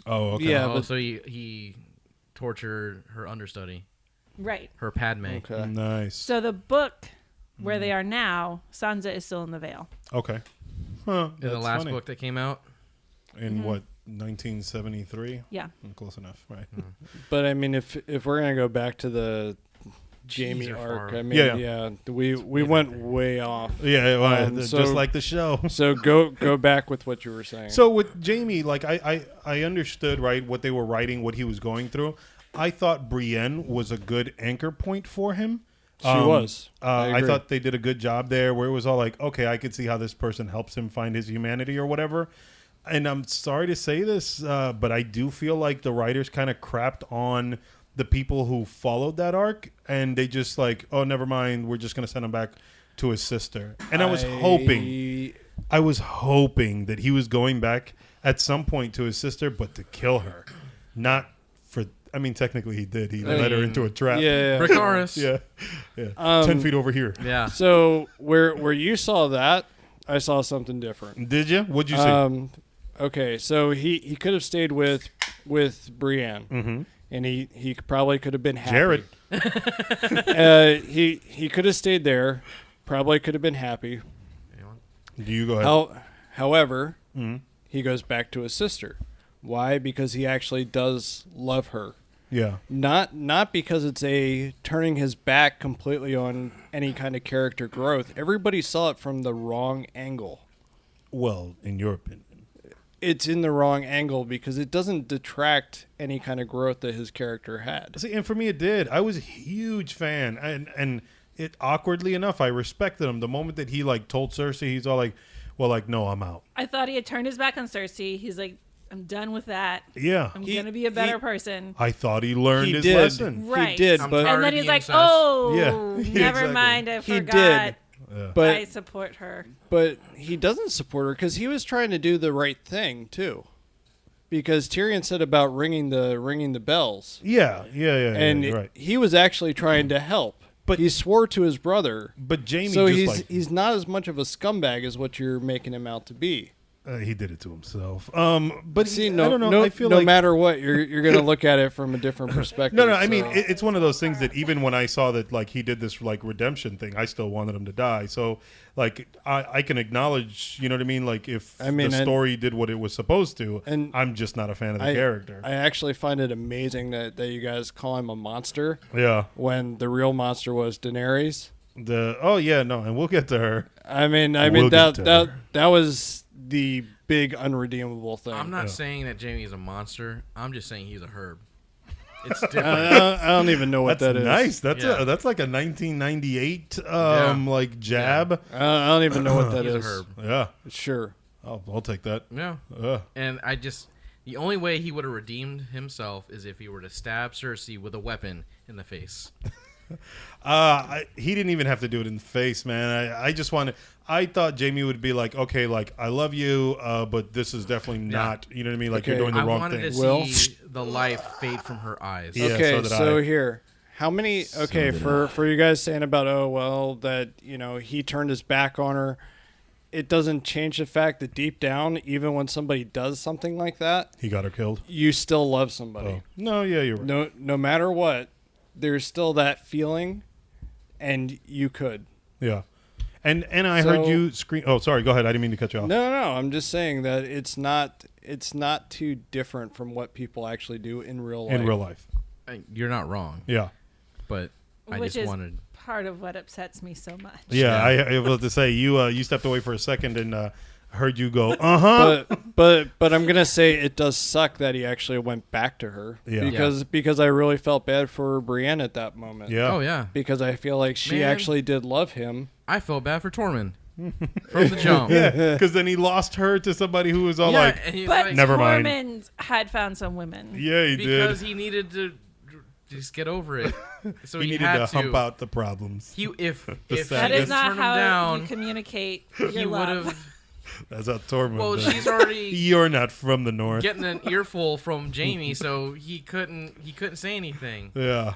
Oh, okay. Yeah, Oh, but so he tortured her understudy, Right. her Padme. okay. Nice. So the book where they are now, Sansa is still in the Vale. Okay. Huh. In the that's last funny. book that came out. In what, 1973? Yeah. Close enough, right? But I mean, if we're gonna go back to the Jamie you're arc, far. I mean, Yeah. yeah, we went way off. Yeah, well, So- just like the show. So go back with what you were saying. So with Jamie, like I understood right what they were writing, what he was going through. I thought Brienne was a good anchor point for him. She was. I I agree. thought they did a good job there, where it was all like, okay, I could see how this person helps him find his humanity or whatever. And I'm sorry to say this, but I do feel like the writers kind of crapped on the people who followed that arc, and they just like, oh, never mind, we're just gonna send him back to his sister. And I was hoping that he was going back at some point to his sister, but to kill her, not for. I mean, technically he did. He led her into a trap. Yeah. Dracarys. Yeah. 10 Um, feet over here. Yeah. So where you saw that, I saw something different. Did you? What'd you see? Okay, so he could have stayed with Brienne, and he probably could have been happy. Jared. He could have stayed there, probably could have been happy. Do you go ahead? However, he goes back to his sister. Why? Because he actually does love her. Yeah. Not because it's a turning his back completely on any kind of character growth. Everybody saw it from the wrong angle. Well, in your opinion. It's in the wrong angle because it doesn't detract any kind of growth that his character had. See, and for me it did. I was a huge fan, and it awkwardly enough, I respected him. The moment that he like told Cersei, he's all like, "Well, like, no, I'm out." I thought he had turned his back on Cersei. He's like, I'm done with that. Yeah. I'm gonna be a better person. I thought he learned his did. lesson. Right. He did, I'm but tired And then of he's the like, incest. "Oh, Yeah. never Exactly. mind. I He forgot. did. Yeah. but I support her." But he doesn't support her because he was trying to do the right thing too. Because Tyrion said about ringing the bells, Yeah. and you're right. he was actually trying to help. But- But he swore to his brother, But Jamie so just he's not as much of a scumbag as what you're making him out to be. he did it to himself. But See, I no, don't know. no, I feel no like matter what, you're gonna look at it from a different perspective. No, I mean so- it's one of those things that even when I saw that like he did this like redemption thing, I still wanted him to die. So like I can acknowledge, you know what I mean? Like if I mean, the and- story did what it was supposed to, and I'm just not a fan of the character. I actually find it amazing that you guys call him a monster Yeah. when the real monster was Daenerys. And we'll get to her. I mean We'll get to that was the big unredeemable thing. I'm not saying that Jamie is a monster. I'm just saying he's a herb. It's I, different. I don't even know what That's that is. nice. That's Yeah. that's like a 1998 Yeah. like jab. I don't even know what that He's a is. herb. Yeah. Sure. I'll take that. Yeah. And the only way he would have redeemed himself is if he were to stab Cersei with a weapon in the face. He didn't even have to do it in the face, man. I thought Jamie would be like, okay, like I love you, but this is definitely not. You know what I mean? Like you're Okay. doing the I wrong wanted thing. to Will? see the life fade from her eyes. Yeah, Okay, so did so I. here, how many? Okay, for you guys saying about that he turned his back on her. It doesn't change the fact that deep down, even when somebody does something like that, He got her killed. you still love somebody. Oh. No, yeah, you're right. No matter what, there's still that feeling, and you could. Yeah. And I heard So- you scream. Oh, sorry. Go ahead. I didn't mean to cut you off. No, I'm just saying that it's not too different from what people actually do in real life. In real life. You're not wrong, Yeah. but I Which just is wanted. part of what upsets me so much. Yeah. I was to say you stepped away for a second and heard you go. But I'm gonna say it does suck that he actually went back to her. Yeah. Because I really felt bad for Brienne at that moment. Yeah. Oh yeah, Because I feel like she Man. actually did love him. I felt bad for Tormund from the jump. Yeah. Because then he lost her to somebody who was all like, and he's But like, Never mind. Tormund had found some women. yeah, he because did. he needed to just get over it. So He he, needed had to hump out the problems. He if The if That sadness. she is didn't not turn him how down, you communicate he your would love. have. That's how Tormund Well, does. she's already You're not from the north. getting an earful from Jamie, so he couldn't say anything. Yeah.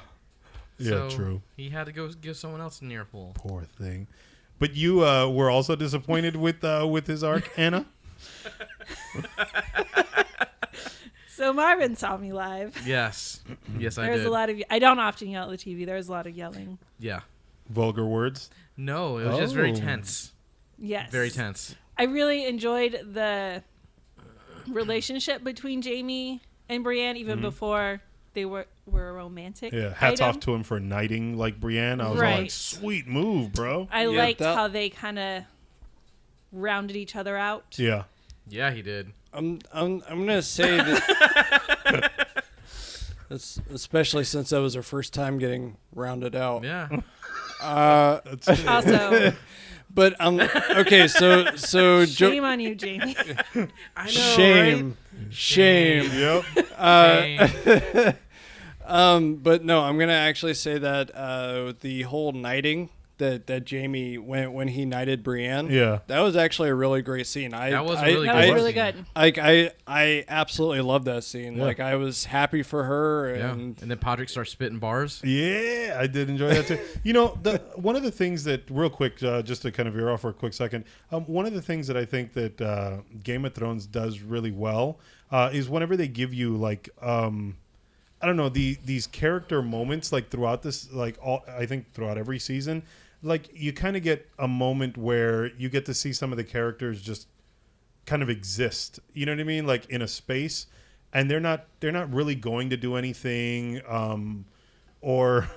Yeah, So true. He had to go give someone else an earful. Poor thing. But you were also disappointed with his arc, Anna? So Marvin saw me live. Yes, yes, I There's did. a lot of. I don't often yell at the TV. There's a lot of yelling. Yeah. Vulgar words? No, it was just very Oh. tense. Yes. Very tense. I really enjoyed the relationship between Jamie and Brienne even before they were a romantic. Yeah. Hats item. off to him for knighting like Brienne. I was all like, Right. sweet move, bro. I Yeah, liked that- how they kind of rounded each other out. Yeah. Yeah, he did. I'm gonna say that. Especially since that was her first time getting rounded out. Yeah. That's Also, But okay, so shame on you, Jamie. I know, shame. Yep. Right? But no, I'm gonna actually say that the whole knighting that Jamie when he knighted Brienne, Yeah. that was actually a really great scene. That was a really That good was scene. really good. I absolutely love that scene. Yeah. Like I was happy for her, Yeah. and And then Podrick starts spitting bars. Yeah, I did enjoy that too. You know, one of the things that, real quick, just to kind of veer off for a quick second, one of the things that I think that Game of Thrones does really well is whenever they give you like, I don't know, these character moments like throughout this, like I think throughout every season, like you kind of get a moment where you get to see some of the characters just kind of exist. You know what I mean? Like in a space, and they're not really going to do anything, or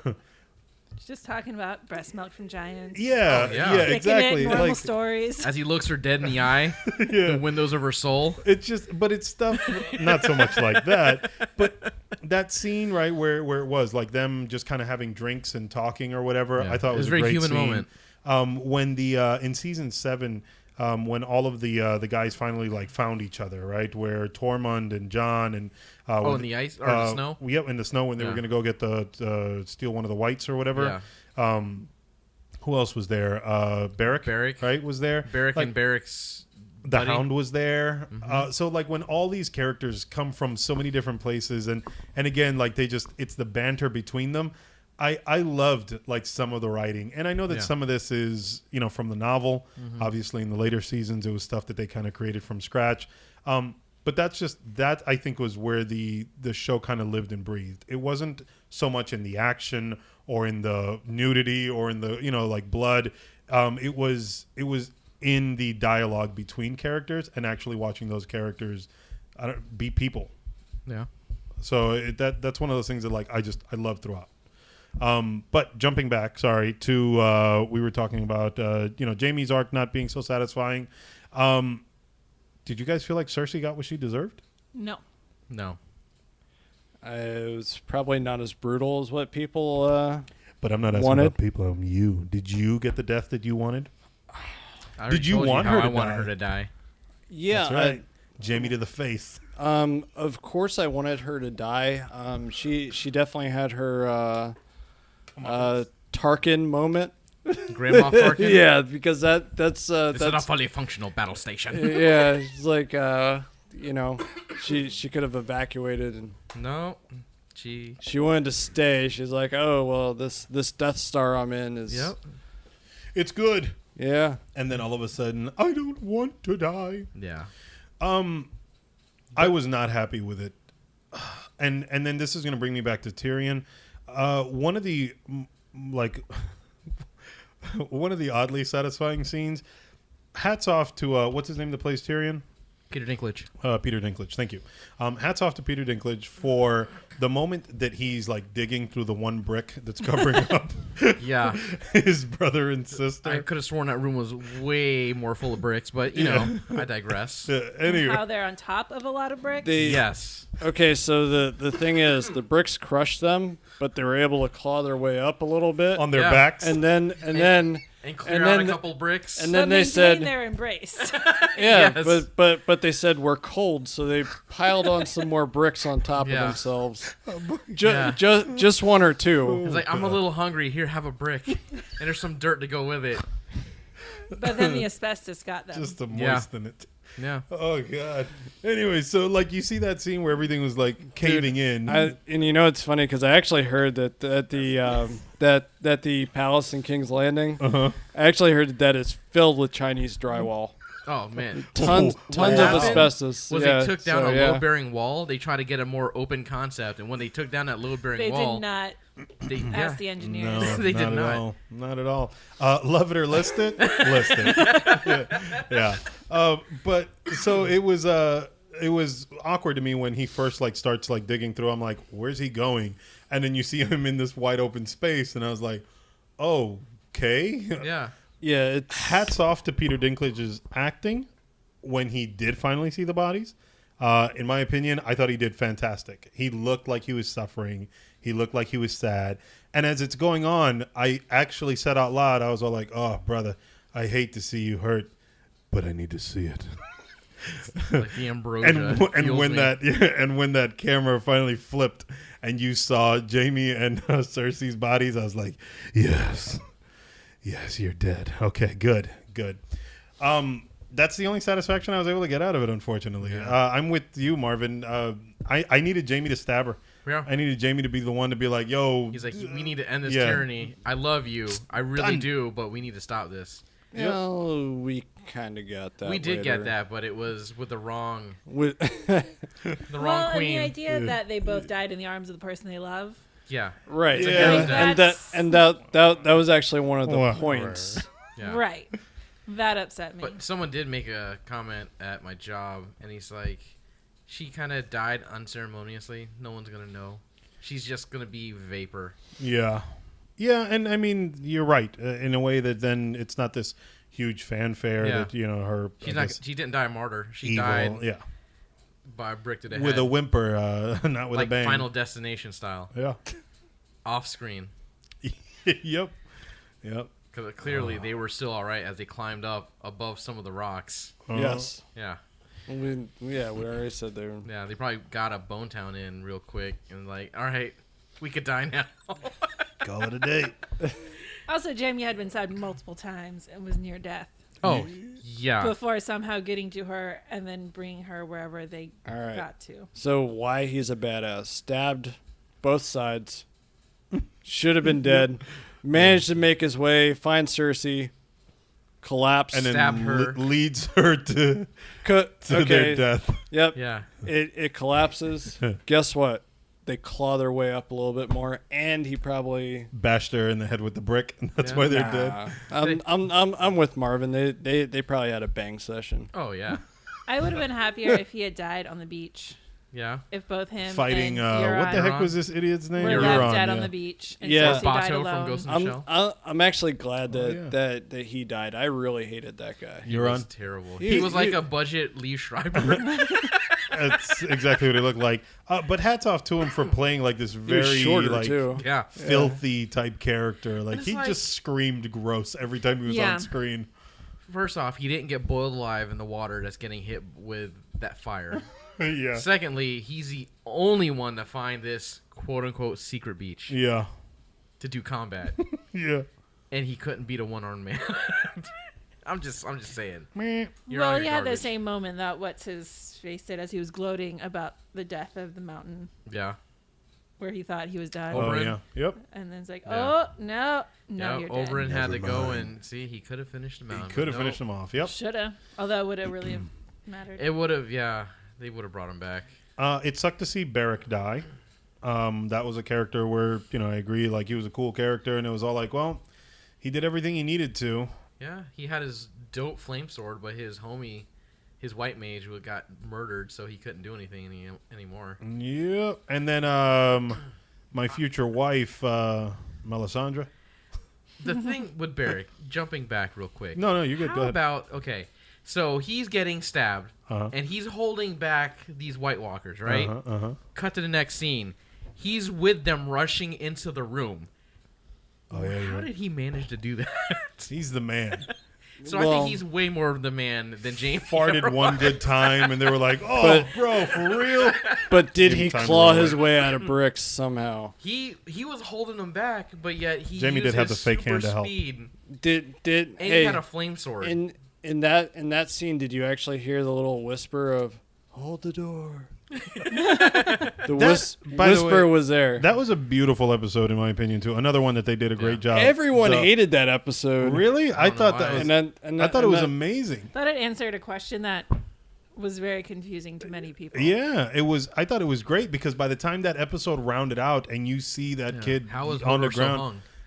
Just talking about breast milk from giants. yeah, Oh, yeah. yeah, Sticking exactly. it, normal Like stories. As he looks her dead in the eye, Yeah. the windows of her soul. it's just, but it's stuff not so much like that, but that scene right where it was like them just kind of having drinks and talking or whatever. Yeah. I thought It was was a very a great human scene. moment. When the in season 7. when all of the guys finally like found each other, right? Where Tormund and Jon and in the ice or the snow. Yep, in the snow when they were going to go get the steal one of the whites or whatever. Yeah. Who else was there? Barrack, right, was there. Barrack like, and Barrack's the buddy. Hound was there. So like when all these characters come from so many different places, and again, like it's the banter between them. I loved like some of the writing, and I know that some of this is from the novel. Obviously, in the later seasons, it was stuff that they kind of created from scratch. But that I think was where the show kind of lived and breathed. It wasn't so much in the action or in the nudity or in the like blood. It was in the dialogue between characters and actually watching those characters be people. Yeah. So that's one of those things that like I love throughout. But jumping back, sorry, to we were talking about Jaime's arc not being so satisfying. Did you guys feel like Cersei got what she deserved? No. No. It was probably not as brutal as what people But I'm not asking wanted. about people. I'm you. Did you get the death that you wanted? I Did you told want how her to I wanted die? her to die. Yeah, That's right. Jamie to the face. of course I wanted her to die. She definitely had her Tarkin moment. Grandma Tarkin. Yeah, because that's It's not a that's fully functional battle station. yeah, it's like she could have evacuated and No. She. she wanted to stay. She's like, "Oh, well, this Death Star I'm in is Yep. It's good. Yeah. And then all of a sudden, I don't want to die. Yeah. I was not happy with it. And then this is going to bring me back to Tyrion. One of the one of the oddly satisfying scenes. Hats off to what's his name that plays Tyrion? Peter Dinklage. Peter Dinklage. Thank you. Hats off to Peter Dinklage for the moment that he's like digging through the one brick that's covering up Yeah. his brother and I sister. could have sworn that room was way more full of bricks, but I digress. Anyway, How they're on top of a lot of bricks. Yes. Okay, so the thing is, the bricks crushed them, but they were able to claw their way up a little bit, on their Yeah. backs. and then And clear And out then a couple bricks. and but then they maintain said, their embrace. yeah, Yes. but they said we're cold, so they piled on some more bricks on top Yeah. of themselves. Yeah. Just one or two. It's like, I'm a little hungry. Here, have a brick. And there's some dirt to go with it. But then the asbestos got them. Just to Yeah. moisten it. Yeah. Oh god. Anyway, so like you see that scene where everything was like caving in. And it's funny because I actually heard that the palace in King's Landing. Uh-huh. I actually heard that it's filled with Chinese drywall. Oh, man. Tons of happened asbestos. Was Yeah, they took down so, a yeah. load-bearing wall, they tried to get a more open concept. And when they took down that load-bearing They wall, did not they ask the engineers. No, They not did at not. all. Not at all. Love it or list it? List it. Yeah. But so it was awkward to me when he first like starts like digging through. I'm like, where's he going? And then you see him in this wide open space, and I was like, oh, okay. Yeah. Yeah, it's Hats off to Peter Dinklage's acting when he did finally see the bodies. In my opinion, I thought he did fantastic. He looked like he was suffering. He looked like he was sad. And as it's going on, I actually said out loud, I was all like, oh, brother, I hate to see you hurt, but I need to see it. Like the ambrosia. and when that camera finally flipped and you saw Jamie and Cersei's bodies, I was like, yes, you're dead. Okay, good. That's the only satisfaction I was able to get out of it, unfortunately. Yeah. I'm with you, Marvin. I needed Jamie to stab her. Yeah. I needed Jamie to be the one to be like, yo. He's like, we need to end this Yeah. tyranny. I love you. I really Done. do, but we need to stop this. we kind of got that. we did later. get that, but it was with the wrong With the wrong Well, and queen. the idea that they both died in the arms of the person they love. Yeah. right, Yeah. and that was actually one of the Well, points. Yeah. Right. That upset me. But someone did make a comment at my job, and he's like, she kind of died unceremoniously. No one's going to know. She's just going to be vapor. Yeah. Yeah, and I mean, you're right. In a way that then it's not this huge fanfare Yeah. that, her. She's I not. guess, She didn't die a martyr. She evil. died Yeah. by a brick to the head. With a whimper, not with like a bang. Final Destination style. Yeah. Off screen. Yep. Because clearly they were still all right as they climbed up above some of the rocks. Yes. Yeah. We already said they were. Yeah, they probably got a Bone Town in real quick and like, all right, we could die now. Call it a day. Also, Jamie had been stabbed multiple times and was near death Oh, yeah. before somehow getting to her and then bringing her wherever they All right. got to. So why he's a badass? Stabbed both sides. Should have been dead. Managed to make his way, find Cersei, collapse, And then Stab her. leads her to okay. their death. Yep. Yeah. It collapses. Guess what? They claw their way up a little bit more, and he probably. Bashed her in the head with the brick, and that's Yeah. why they're dead. I'm with Marvin. They probably had a bang session. Oh, yeah. I would have been happier if he had died on the beach. Yeah. If both him Fighting, and Euron what the heck Euron. was this idiot's name? were Euron, left dead yeah. on the beach and Yeah. Cersei died Bato from alone. Ghost in the Shell. I'm actually glad that, yeah. that he died. I really hated that guy. He was Euron? terrible. He- He was like he- a budget Lee Schreiber. That's exactly what he looked like. But hats off to him for playing like this He was very shorter like too. yeah. filthy type character. Like It's he like- just screamed gross every time he was Yeah. on screen. First off, he didn't get boiled alive in the water that's getting hit with that fire. Yeah. Secondly, he's the only one to find this quote-unquote secret beach Yeah. to do combat. Yeah. And he couldn't beat a one-armed man. I'm just saying. Meh. You're Well, on he your had the garbage. same moment that what's his face did as he was gloating about the death of the mountain Yeah. where he thought he was done. Oh Oberyn? yeah. Yep. And then it's like, Yeah. oh, no, Yeah, you're Oberyn dead. had to Never go mind. and see. He could have finished the mountain. He could have but finished him off. Yep. Shoulda. Although, would it really have mattered? It would have. Yeah, they would have brought him back. It sucked to see Beric die. That was a character where, I agree, like he was a cool character, and it was all like, well, he did everything he needed to. Yeah, he had his dope flame sword, but his homie, his white mage, got murdered, so he couldn't do anything anymore. Yep. And then my future wife, Melisandre. The thing with Beric, jumping back real quick. No, you're good. How Go ahead. about so he's getting stabbed, Uh-huh. and he's holding back these White Walkers, right? Uh-huh. Cut to the next scene. He's with them rushing into the room. Oh, yeah, you're How right. did he manage to do that? He's the man. So I Well- think he's way more of the man than James. Farted one good time, and they were like, oh, bro, for real? But did Give him he time to claw roll his it. way out of bricks somehow? He was holding them back, but yet he Jamie used did have his the fake super hand to help. speed, Did and hey he had a flame sword. in that scene? Did you actually hear the little whisper of "Hold the door"? The by the whisper way, was there. That was a beautiful episode, in my opinion, too. Another one that they did a great job. Everyone The- hated that episode. Really? I don't thought know that why. was. And I thought it was that- amazing. Thought it answered a question that was very confusing to many people. Yeah, it was. I thought it was great because by the time that episode rounded out and you see that Yeah. kid How was on the Hodor so ground,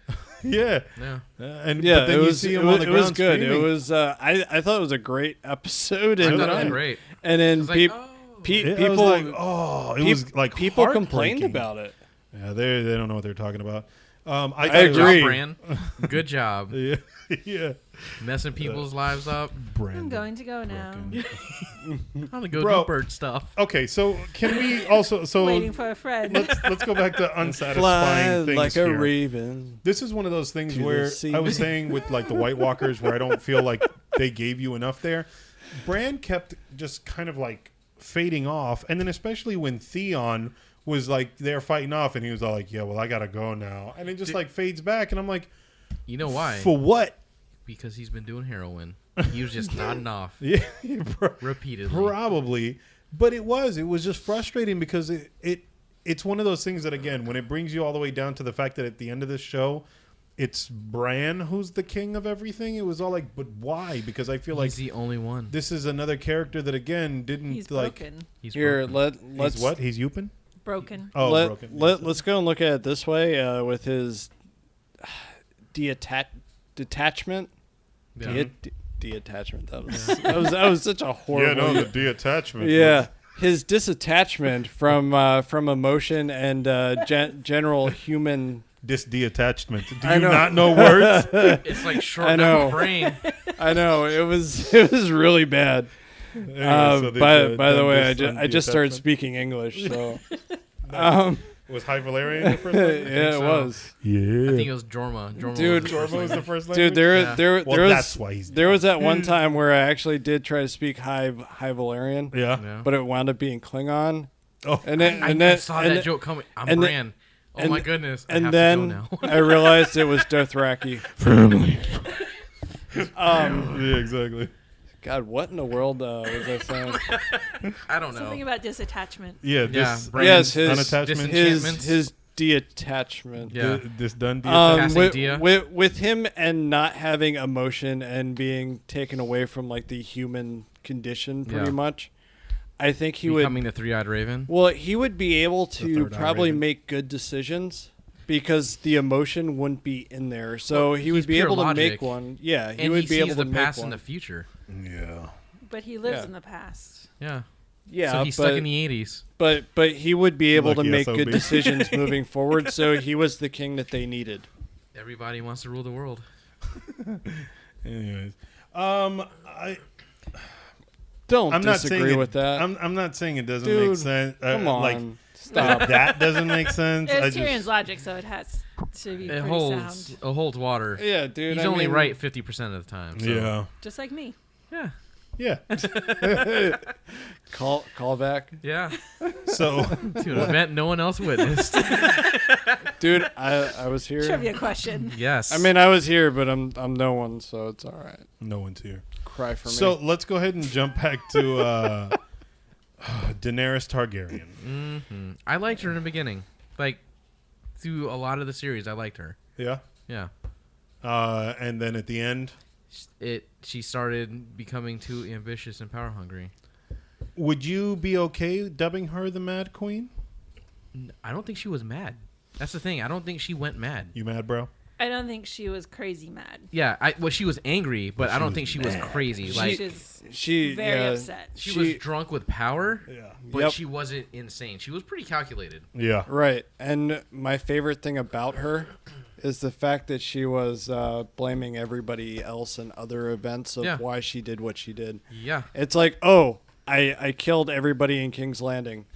hung? yeah, Yeah. and Yeah, but then it you was. see It him was, on the it was ground good. screaming. It was. I thought it was a great episode. I And thought it was and- great. And then I was like, peop- oh. pe- I was people. like, oh, it was like people complained heartbreaking. about it. Yeah, they don't know what they're talking about. I thought I it was- agree. Job, Bran. Good job. Yeah, yeah. Messing people's lives up. Brandon. I'm going to go now. I'm gonna go Bro. do bird stuff. Okay, so can we also Waiting for a friend. let's go back to Fly unsatisfying things like a here. raven. This is one of those things To the where sea. I was saying with like the White Walkers where I don't feel like they gave you enough there. Bran kept just kind of like fading off, and then especially when Theon was like they're fighting off, and he was all like, "Yeah, well, I gotta go now," and it just like fades back, and I'm like, You know why? "For what?" Because he's been doing heroin. He was just nodding off Yeah, repeatedly. probably. But it was just frustrating because it's one of those things that again, when it brings you all the way down to the fact that at the end of this show, it's Bran who's the king of everything. It was all like, but why? Because I feel like He's the only one. this is another character that again didn't He's like. broken. He's Here, broken. let's He's what? He's Yupin? Broken. Oh, broken. let's go and look at it this way with his detachment. Yeah. Detachment. That was such a horrible. Yeah, no, the detachment. Yeah, his disattachment from emotion and general human. Detachment. Do I you know. not know words? It's like short I down know. the brain. I know it was really bad. Anyway, so By the way, this I just started detachment. speaking English, so Was High Valerian the first language? Yeah, it so. was. Yeah. I think it was Jorma. Jorma Dude, was the first Jorma was the language. first language? Dude, there Yeah. there Well, there that's was why he's there was that one time where I actually did try to speak High Valerian, Yeah. Yeah. but it wound up being Klingon. Oh. And then I saw that joke coming. I'm and then- Bran. Oh and- my goodness. I And have then to go now. I realized it was Dothraki. Family. Um, Yeah, exactly. God, what in the world was I saying? I don't know. Something about disattachment. Yeah, Yeah, this Brand's Yes, his unattachment. Disenchantments. his detachment. Yeah. This done deal. Casting with, Dia. with him and not having emotion and being taken away from like the human condition pretty Yeah. much, I think he Becoming would. the three-eyed raven. Well, he would be able to third eye probably raven. make good decisions because the emotion wouldn't be in there. So Well, he would he's be pure able to logic. make one. Yeah, he And would he be sees able the to make past one. and the future. Yeah. But he lives Yeah. in the past. Yeah. Yeah, So he's but, stuck in the 80s. but he would be able to Lucky make SOB. good decisions moving forward. So he was the king that they needed. Everybody wants to rule the world. Anyways, Don't I'm not saying disagree it, with that. I'm not saying it doesn't Dude, make sense. Come on, Like stop. that doesn't make sense. I It's just, Tyrion's logic, so it has to be It pretty holds. sound. It holds water. Yeah, dude. He's I only mean, right 50% of the time. So. yeah, Just like me. Yeah. yeah. Call back, So To an event no one else witnessed. dude. I was here. Trivia question. Yes. I mean, I was here, but I'm no one, so it's all right. no one's here. Cry for So me. let's go ahead and jump back to Daenerys Targaryen. I liked her in the beginning. Like, through a lot of the series, I liked her. Yeah. Yeah. And then at the end, She started becoming too ambitious and power hungry. would you be okay dubbing her the Mad Queen? I don't think she was mad. That's the thing. I don't think she went mad. You mad, bro? I don't think she was crazy mad. Yeah, she was angry, but I don't was think she was mad. crazy. Like, She's She very yeah, upset. she was drunk with power, Yeah. but Yep. she wasn't insane. She was pretty calculated. Yeah. Right, and my favorite thing about her is the fact that she was blaming everybody else and other events of Yeah. why she did what she did. Yeah. It's like, oh, I killed everybody in King's Landing,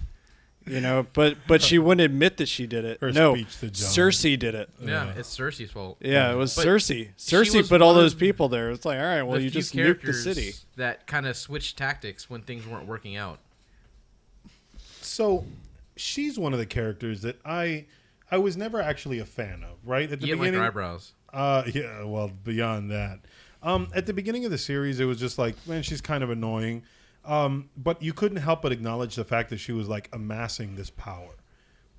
you know, but she wouldn't admit that she did it. Her No, speech to Jon. Cersei did it. Yeah, Yeah. it's Cersei's fault. Yeah, it was But Cersei. she Cersei was put all one those of people there. It's like, all right, well, The you few just nuked the characters city. that kind of switched tactics when things weren't working out. So she's one of the characters that I was never actually a fan of. Right at the You didn't like beginning. her eyebrows. Yeah. Well, beyond that, at the beginning of the series, it was just like, man, she's kind of annoying. But you couldn't help but acknowledge the fact that she was like amassing this power.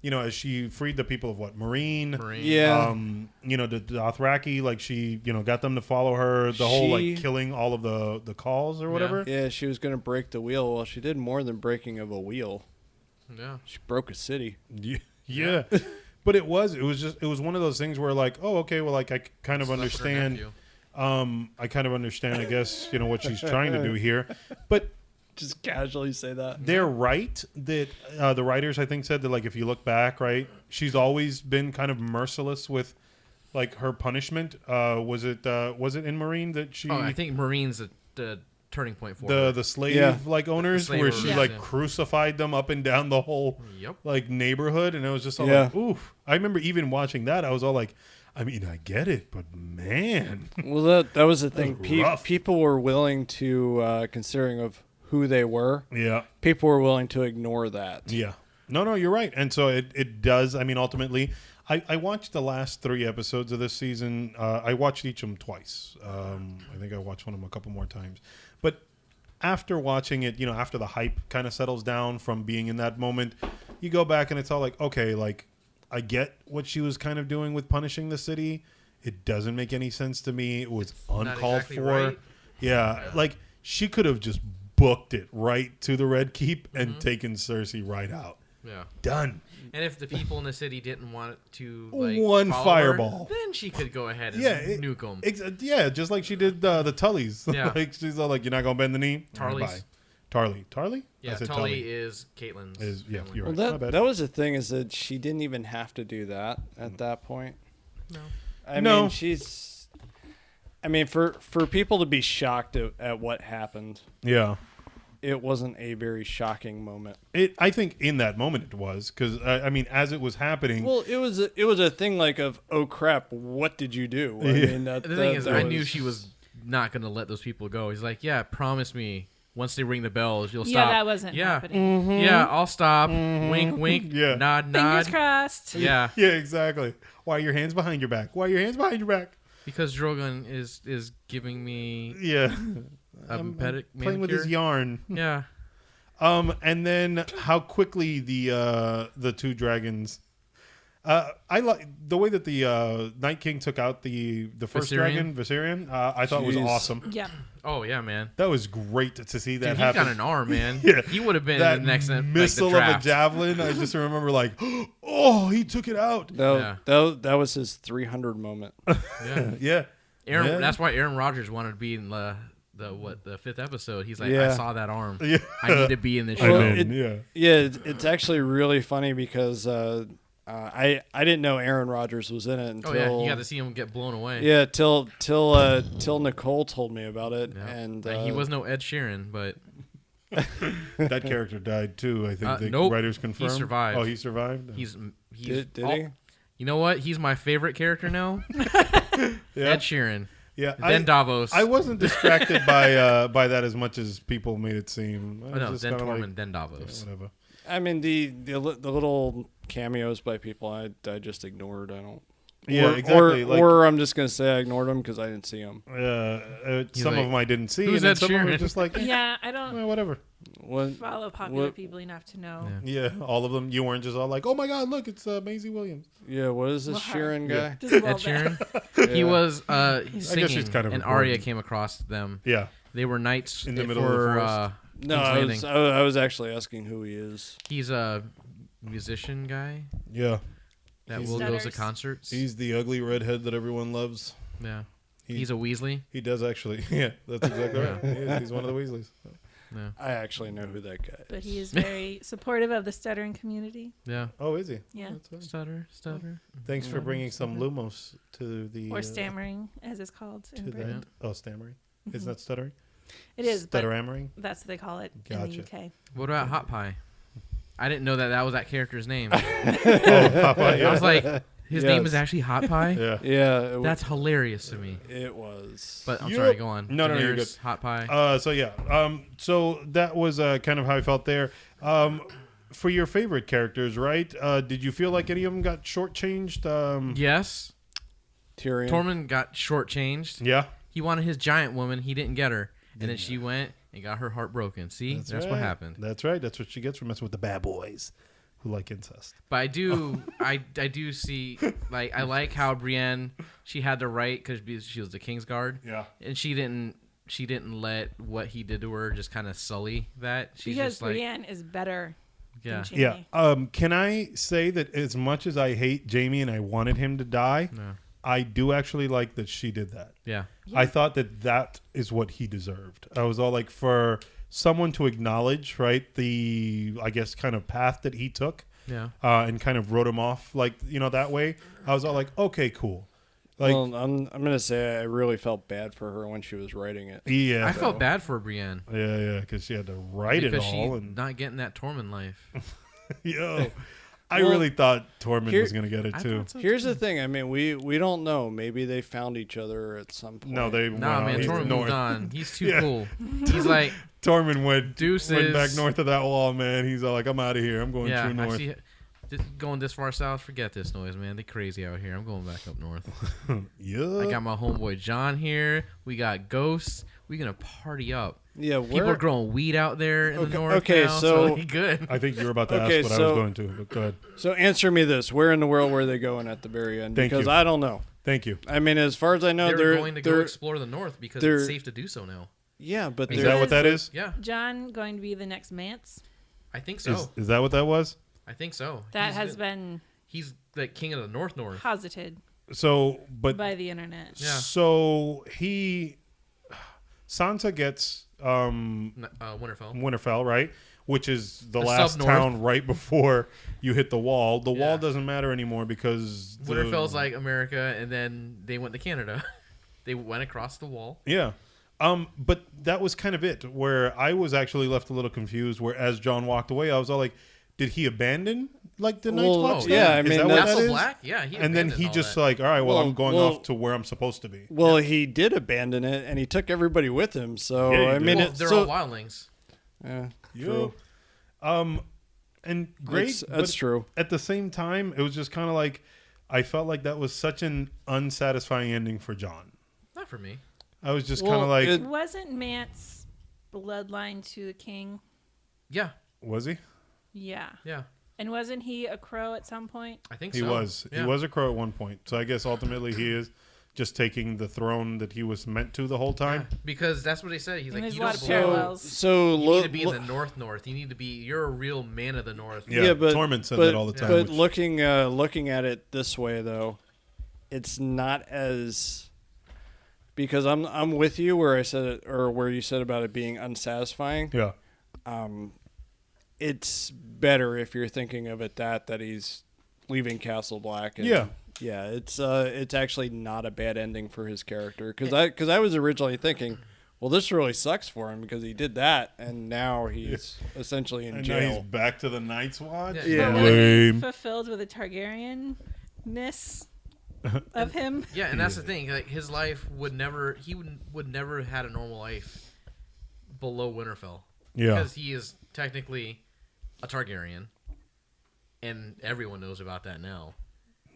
You know, as she freed the people of Marine. Yeah. You know, the Dothraki, like she, you know, got them to follow her. The whole She- like killing all of the calls or whatever. Yeah, she was going to break the wheel. Well, she did more than breaking of a wheel. Yeah. She broke a city. Yeah. But it was one of those things where like, oh, okay, well, like I kind of Slept with her understand. nephew. I kind of understand, I guess, you know, what she's trying to do here. But Just casually say that. they're right that the writers, I think, said that, like, if you look back, right, she's always been kind of merciless with, like, her punishment. Was it in Marine that she... Oh, I think Marine's the turning point for her. the slave Yeah. like owners The slave where owners, she yeah. like Yeah. crucified them up and down the whole Yep. like neighborhood, and it was just all Yeah. like, oof. I remember even watching that, I was all like, I mean, I get it, but man. Well, that was the thing. was rough. People were willing to, considering of who they were, Yeah. people were willing to ignore that. Yeah. No, you're right. And so it does. I mean, ultimately, I watched the last 3 episodes of this season. I watched each of them twice. I think I watched one of them a couple more times. But after watching it, you know, after the hype kind of settles down from being in that moment, you go back and it's all like, okay, like, I get what she was kind of doing with punishing the city. It doesn't make any sense to me. It was uncalled exactly for. right. Yeah, like she could have just booked it right to the Red Keep and taken Cersei right out. Yeah. Done. And if the people in the city didn't want to, like, One follow fireball. her, then she could go ahead and Yeah, nuke them. Yeah, just like she did the Tullys. Yeah. Like she's all like, "You're not gonna bend the knee." Tarlys. Bye. Tarly. Yeah, I said Tully is Caitlyn's. Yeah, family. you're Well, right. My bad. that was the thing, is that she didn't even have to do that at that point. No. I No. mean, she's. I mean, for people to be shocked at what happened, Yeah. it wasn't a very shocking moment. I think in that moment it was because I mean, as it was happening, Well, it was a thing like of, oh crap, what did you do? I Yeah. mean, The thing is, I knew she was not going to let those people go. He's like, yeah, promise me. Once they ring the bells, you'll Yeah, stop. that wasn't happening. Yeah, I'll stop. Wink, wink. Yeah. Nod, Fingers nod. crossed. Yeah, yeah, exactly. Why are your hands behind your back? Why are your hands behind your back? because Drogon is giving me Yeah, a playing with his manicure. yarn. Yeah. And then how quickly the two dragons. I like the way that the Night King took out the first Viserion? dragon, Viserion. I thought was Jeez. awesome. Yeah. Oh yeah, man. That was great to see that Dude, he happen. got an arm, man. Yeah. He would have been That in the next missile like, the of a draft. javelin. I just remember like, oh, he took it out. that was his 300 moment. Yeah. Yeah, Aaron. Yeah. That's why Aaron Rodgers wanted to be in the 5th episode. He's like, I Yeah. saw that arm. Yeah. I need to be in this I show. know. it- Yeah. Yeah, it's actually really funny because I didn't know Aaron Rodgers was in it until Oh yeah, you got to see him get blown away. yeah till Nicole told me about it, Yeah. and Like, he was no Ed Sheeran, but That character died too. I think the nope. writers He confirmed. survived. Oh, he survived. he's did all- he? You know what? He's my favorite character now. Yeah. Ed Sheeran. Yeah. Then Davos. I wasn't distracted by that as much as people made it seem. I Oh, was no, just then kinda Tormund, like, then yeah, Davos. whatever. I mean the little cameos by people I just ignored. I don't. Yeah, or, exactly. Or I'm just gonna say I ignored them because I didn't see them. Some like, of them I didn't see, "Who's and then Ed some of them were Sheeran?" just like, Yeah, I don't well, whatever. What? follow popular What- people enough to know. Yeah. Yeah, all of them. You weren't just all like, oh my god, look, it's Maisie Williams. Yeah, what is this Well, Sheeran yeah. guy? Just a Ed little bit. Sheeran. He Yeah. was she's singing, kind of and important. Arya came across them. Yeah, They were knights In the middle of the for forest. No, King's Landing. I was actually asking who he is. He's a musician guy yeah. that He's- will goes to Stutters. concerts. He's the ugly redhead that everyone loves. Yeah. He- He's a Weasley. He does actually. Yeah, that's exactly Yeah. right. He is. He's one of the Weasleys. Yeah. I actually know who that guy is. But he is very supportive of the stuttering community. Yeah. Oh, is he? Yeah. That's fine. Stutter. Thanks for bringing some lumos to the Or stammering, as it's called to in that. Britain. Oh, stammering. Is that stuttering? It is, but Stutterammering. that's what they call it in Gotcha. the UK. What about Hot Pie? I didn't know that was that character's name. Oh, Popeye, yeah. I was like, his name Yes. is actually Hot Pie? yeah. Yeah, That's hilarious to me. it was. But I'm Yep. sorry, go on. No, no, you're Daenerys, good. Hot Pie. So yeah. So that was kind of how I felt there. For your favorite characters, right? Did you feel like any of them got shortchanged? Yes. Tyrion. Tormund got shortchanged. Yeah. He wanted his giant woman. He didn't get her. And then she went and got her heart broken. See? That's what right. happened. That's right. That's what she gets for messing with the bad boys who like incest. But I do, I do see, like, I like how Brienne, she had the right because she was the King's Guard, Yeah. and she didn't let what he did to her just kind of sully that. She's Because just like, Brienne is better yeah, than Yeah. Jaime. Can I say that as much as I hate Jamie and I wanted him to die, no, I do actually like that she did that. yeah, I thought that is what he deserved. I was all like, for someone to acknowledge, right, the, I guess, kind of path that he took yeah. and kind of wrote him off, like, that way. I was all like, okay, cool. Like, Well, I'm gonna say I really felt bad for her when she was writing it. yeah. I felt bad for Brienne Yeah, because she had to write because it she's all. And, not getting that Tormund life. yo, I Well, really thought Tormund here- was going to get it, I too. thought so, Here's too. the thing. I mean, we don't know. Maybe they found each other at some point. No, they Nah, went man, he's Tormund north. moved on. He's too Yeah. cool. He's like, Tormund went Deuces. back north of that wall, man. He's all like, I'm out of here. I'm going yeah, true I north. see. Going this far south, forget this noise, man. They crazy out here. I'm going back up north. Yeah. I got my homeboy John here. We got ghosts. We gonna party up. Yeah, People are growing weed out there in the Okay, north okay, now, so- we good. I think you were about to Okay, ask what I so- was going to, but go ahead. So answer me this: where in the world were they going at the very end? Thank Because you. I don't know. Thank you. I mean, as far as I know, They're going to go they're explore the north because they're- it's safe to do so now. yeah, but Is they're that what that is? Yeah, John going to be the next Mance. I think so. Is that what that was? I think so. That He's has the- been He's the king of the north. posited So, but by the internet. Yeah. so Sansa gets Winterfell. Winterfell, right? Which is the A last sub-north. town right before you hit the wall. The Yeah. wall doesn't matter anymore because Winterfell's like America, and then they went to Canada. They went across the wall. yeah. But that was kind of it, where I was actually left a little confused, where as John walked away, I was all like, did he abandon, like, the Night's Well, Watch? yeah, then? I Is mean, that what that's- that is? Black? Yeah, he And then abandoned he all just that. like, all right, well, I'm going Well- off to where I'm supposed to be. Well, he did abandon it, and he took everybody with him. So Yeah, he I did. mean, Well, it's they're so, all wildlings. yeah, Yo. true. And great. That's but true. At the same time, it was just kind of like, I felt like that was such an unsatisfying ending for John. Not for me. I was just Well, kind of like, it- Wasn't Mance bloodline to the king? Yeah, was he? Yeah. yeah. And wasn't he a crow at some point? I think He so. was. Yeah. He was a crow at one point. So I guess ultimately he is just taking the throne that he was meant to the whole time. Yeah, because that's what they said. He's And like, there's you a lot don't of belong. parallels. So You look, need to be in the north. You need to be. You're a real man of the north. Yeah, Torment said that all the time, But which- looking at it this way, though, it's not as because I'm with you where I said it or where you said about it being unsatisfying. Yeah. It's better if you're thinking of it that he's leaving Castle Black. And, Yeah. yeah. It's actually not a bad ending for his character because I was originally thinking, well, this really sucks for him because he did that and now he's essentially in And now he's jail. back to the Night's Watch. Yeah. But will he be Lame. fulfilled with a Targaryen-ness of him? Yeah, and that's the thing. Like his life would never. He would never had a normal life below Winterfell. Yeah. Because he is technically a Targaryen, and everyone knows about that now.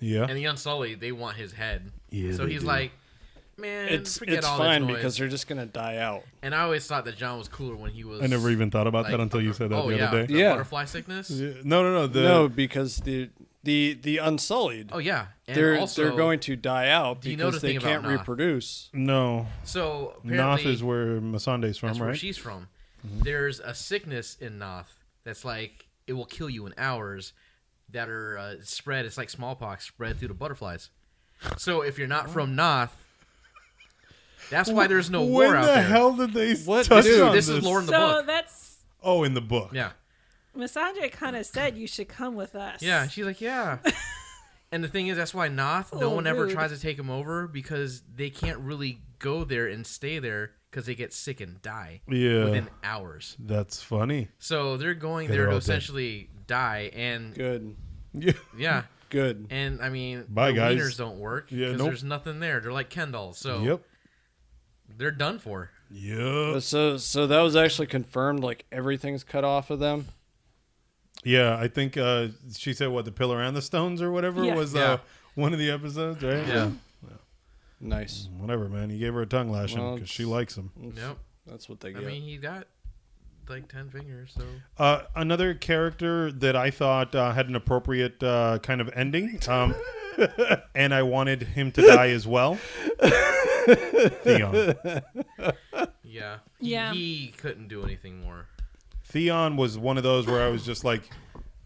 Yeah. And the Unsullied, they want his head. Yeah, So they he's do. like, man, forget It's all fine this noise. because they're just gonna die out. And I always thought that John was cooler when he was. I never even thought about that like, until you said that oh, the yeah, other day. the Yeah. butterfly sickness. Yeah. No. No, because the Unsullied, Oh yeah, and they're also, going to die out do you know because the they thing about can't Noth? reproduce. No. So Noth apparently, is where Missandei's from, that's where right? she's from. There's a sickness in Noth that's like it will kill you in hours. That are spread. It's like smallpox spread through the butterflies. So if you're not from Noth, that's why there's no war When out the there. hell did they What? touch Dude, on this is lore in the So book. that's Oh, in the book. Yeah, Missandei kind of said you should come with us. yeah. She's like, yeah. And the thing is, that's why Noth. A No little one ever rude. tries to take him over because they can't really go there and stay there because they get sick and die Yeah. within hours. That's funny. So they're going They're there to all dead. essentially die, and Good, Yeah. yeah. good. And I mean, Bye, the guys. wieners don't work Yeah, because nope. there's nothing there. They're like Ken dolls, so Yep. they're done for. Yep. So that was actually confirmed. Like everything's cut off of them. Yeah, I think she said what, the Pillar and the Stones or whatever Yeah. was Yeah. one of the episodes, right? Yeah. Nice. Whatever, man. He gave her a tongue lashing Well, because she likes him. Yep. That's what they I get. mean, he got like 10 fingers, so Another character that I thought had an appropriate kind of ending, and I wanted him to die as well. Theon. yeah. Yeah. He couldn't do anything more. Theon was one of those where I was just like,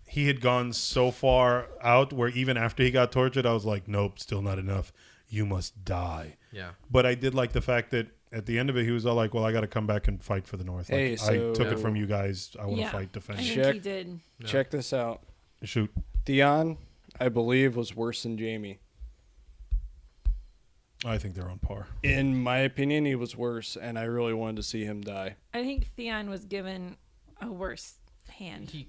he had gone so far out where even after he got tortured, I was like, nope, still not enough. You must die. Yeah. But I did like the fact that at the end of it, he was all like, well, I got to come back and fight for the North. Like, Hey, I so- took it from you guys. I want to Yeah. fight, defend. I think Check. he did. Check this out. Shoot. Theon, I believe, was worse than Jamie. I think they're on par. In my opinion, he was worse, and I really wanted to see him die. I think Theon was given a worse hand. He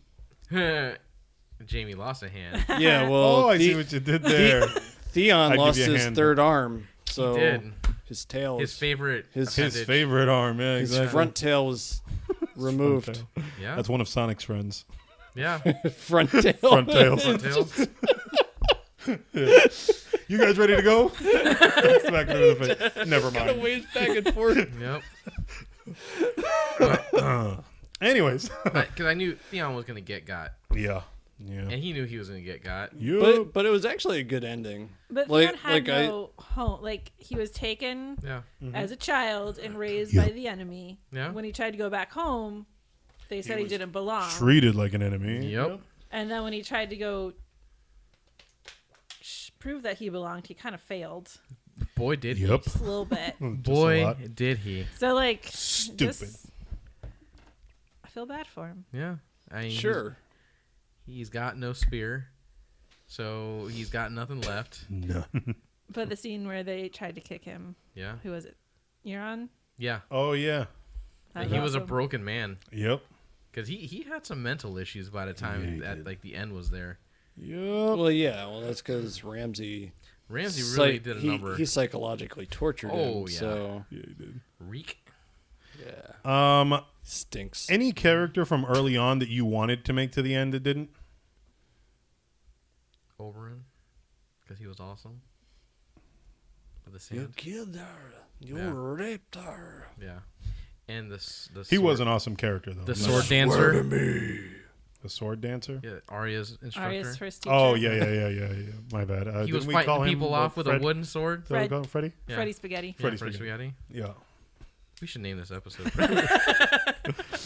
Jamie lost a hand. Yeah, well, I see what you did there. Theon I'd give lost you a his hand. third arm, so He did. his tail, His favorite. his His appendage. favorite arm, yeah, his exactly. front tail was removed. Front tail. Yeah. That's one of Sonic's friends. Yeah. front tail. Front tails. Front tails. You guys ready to go? Smack her in the face. Never mind. Waves back and forth. Yep. Anyways. Because I knew Theon was gonna get got, Yeah. Yeah. and he knew he was gonna get got. But it was actually a good ending. But Like- Theon had like I- no home. Like, he was taken Yeah. as a child and raised Yeah. by the enemy. Yeah. When he tried to go back home, they said he, was didn't belong. Treated like an enemy. Yep. And then when he tried to go prove that he belonged, he kind of failed Boy, did Yep. just a little bit. he. Just a Boy, lot. did he. So, like, Stupid. I feel bad for him. Yeah. I mean, Sure. He's got no spear, so he's got nothing left. No. But the scene where they tried to kick him, Yeah. who was it? Euron? Yeah, Oh yeah. That he was a awesome. broken man Yep. because he had some mental issues by the time Yeah, he that did. like the end was there. Yep. Well, yeah. Well, that's because Ramsey Really did a number. He psychologically tortured Oh, him. yeah. So Yeah, he did. Reek. yeah, stinks. Any character from early on that you wanted to make to the end that didn't? Oberyn, because he was awesome. With the You sand. killed her. You Yeah. raped her. Yeah, and the He sword, was an awesome character though. the I'm not- sword dancer. The sword dancer. Yeah, Arya's instructor. Arya's first teacher. Oh yeah. My bad. He was didn't we fighting call him, people off with Fred? a wooden sword. Is that what we Fred. call him, Freddy? Yeah. Freddy Spaghetti. Yeah, Freddy Freddy Spaghetti. Spaghetti. Yeah. We should name this episode.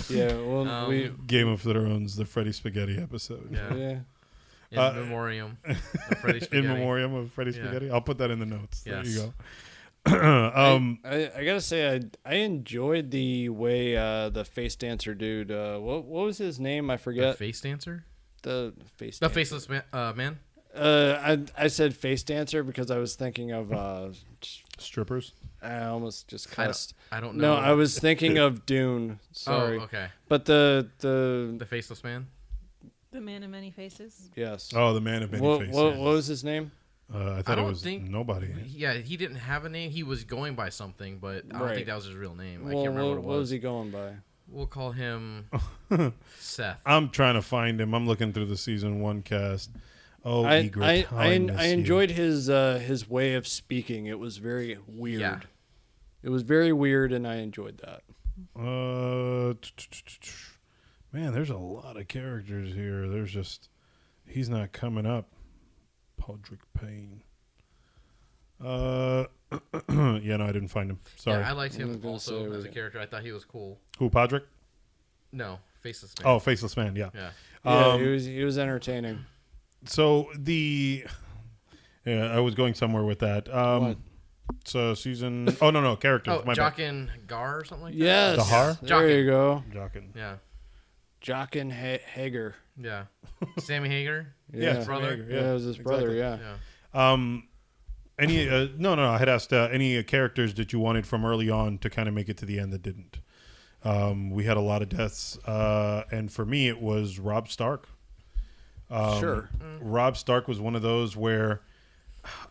Yeah. Well, we. Game of Thrones, the Freddy Spaghetti episode. Yeah. Yeah. In memoriam of Freddy In Spaghetti. memoriam of Freddy Yeah. Spaghetti. I'll put that in the notes. Yes. There you go. I gotta say I enjoyed the way the face dancer dude. What was his name? I The forget. face dancer. The face. The dancer. faceless man. I said face dancer because I was thinking of Strippers. I almost just I cussed. don't know. No, I was thinking of Dune. Sorry. Oh, okay. But the The faceless man. The man of many faces. yes. Oh, the man of many what, faces. what was his name? I thought I it don't was think- nobody. Yeah, he didn't have a name. He was going by something, but I don't Right. think that was his real name. I Well, can't remember what what it was was. he going by? We'll call him Seth. I'm trying to find him. I'm looking through the season 1 cast. Oh, I Egret, how I miss you. enjoyed his way of speaking. It was very weird. Yeah. It was very weird, and I enjoyed that. Man, there's a lot of characters here. There's just he's not coming up. Podrick Payne. Yeah, no, I didn't find him. Sorry. Yeah, I liked I him was gonna also say, as a character. I thought he was cool. Who, Podrick? No, faceless man. Oh, Faceless Man. Yeah. Yeah. Yeah, he was entertaining. So I was going somewhere with that. What? So season. Oh no, characters. Oh, My bad. Jaqen Gar or something like that. Yes. Dahar? There Jockin. you go. Jockin. Yeah. Jockin Hager. Yeah. Sammy Hager. Yeah, His brother. Sammy Hager, Yeah, it was his brother. exactly. Yeah. Yeah. Any? No. I had asked any characters that you wanted from early on to kind of make it to the end that didn't. We had a lot of deaths, and for me, it was Robb Stark. Sure. Robb Stark was one of those where,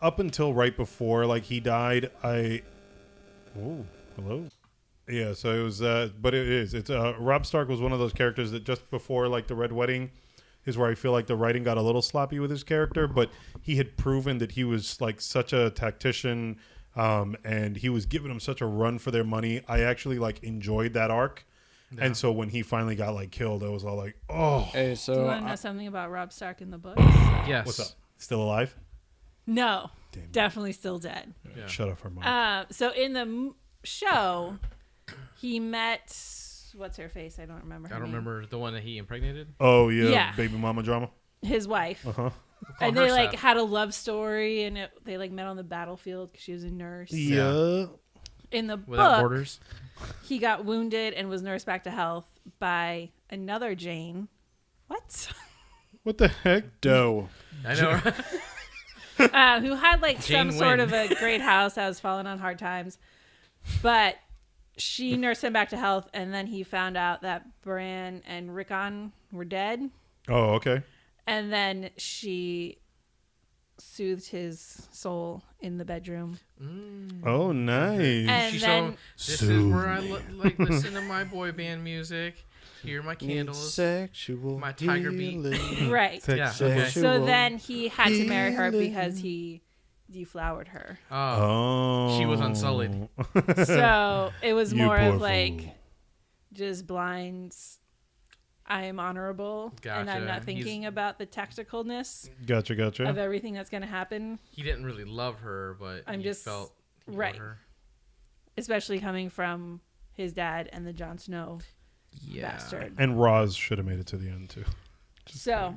up until right before he died, Oh, hello. Yeah, so it was, but it is. It's Robb Stark was one of those characters that just before the Red Wedding is where I feel like the writing got a little sloppy with his character, but he had proven that he was such a tactician, and he was giving them such a run for their money. I actually enjoyed that arc, and so when he finally got killed, I was all like, oh, Hey, Do you so want to know something about Robb Stark in the books? Yes. what's up? Still alive? No, Damn it. definitely still dead. Yeah. Shut up for a moment. So in the show, he met what's her face? I don't remember. Her I don't name. remember the one that he impregnated. Oh yeah, yeah. baby mama drama. His wife, Uh huh. We'll call and her they Seth. had a love story, and they met on the battlefield because she was a nurse. Yeah. In the Without book, borders. he got wounded and was nursed back to health by another Jane. What? What the heck? Doe. I know. Who had Jane some sort Wynn. of a great house that was falling on hard times, but she nursed him back to health, and then he found out that Bran and Rickon were dead, Oh, okay. and then she soothed his soul in the bedroom. Oh, nice. And She then- showed, this is where I listen to my boy band music, hear my candles, Sexual my tiger beat. healing. Right. Yeah, okay. So then he had to marry her because he deflowered her. Oh, she was unsullied. So it was You more poor of fool. just blinds. I am honorable, and I'm Gotcha. not thinking He's- about the tacticalness Gotcha. of everything that's going to happen, He didn't really love her, but I'm he just- felt he loved right. her. especially coming from his dad and the Jon Snow Yeah. bastard. And Roz should have made it to the end too. So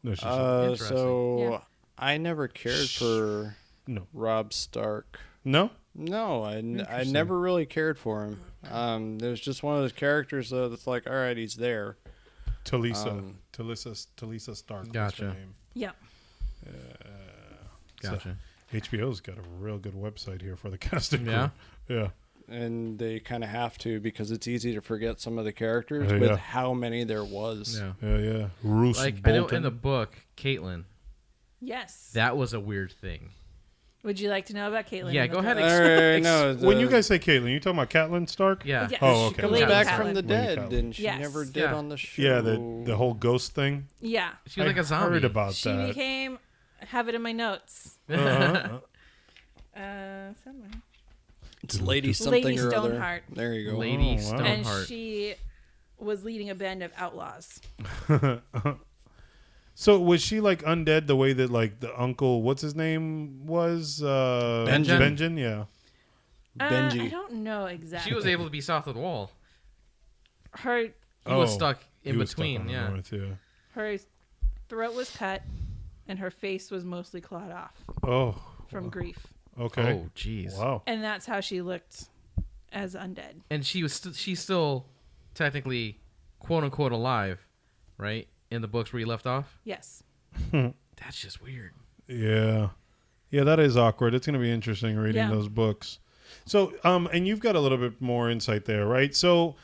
No, she should. Interesting. So Yeah. I never cared for No. Robb Stark. No. No, I Interesting. never really cared for him. There's just one of those characters that's like, all right, he's there. Talisa. Talisa Stark. That's Gotcha. her name. yeah, Gotcha. So HBO's got a real good website here for the casting. Yeah? Crew. Yeah. and they kind of have to because it's easy to forget some of the characters Yeah. with how many there was. Yeah. Yeah. Roose Like Bolton. I know in the book, Caitlyn, Yes. that was a weird thing. Would you like to know about Caitlyn? Yeah, in the go ahead. book? No, When you guys say Caitlyn, you talking about Catelyn Stark? Yeah. Yeah. Oh, She okay. goes Comes Yeah. back Catelyn. from the Lady dead, Catelyn. and she Yes. never did Yeah. on the show. Yeah, the whole ghost thing. Yeah. She was like a zombie. Heard about She that. became. I have it in my notes. Uh-huh. Somewhere. It's Lady something Lady or other. Stoneheart. There you go. Lady Oh, wow. And Stoneheart. she was leading a band of outlaws. So was she like undead the way that like the uncle, what's his name was? Benjen. Benjen, yeah. I Benji. don't know exactly. She was able to be south of the wall. Her He was stuck in he was stuck between. on the Yeah. north, yeah. her throat was cut, and her face was mostly clawed off Oh, from grief, okay. Oh, jeez. Wow. and that's how she looked as undead. And she was she's still technically quote unquote alive, right? In the books where you left off. Yes. That's just weird. Yeah. Yeah, that is awkward. It's going to be interesting reading Yeah. those books. So, and you've got a little bit more insight there, right? So,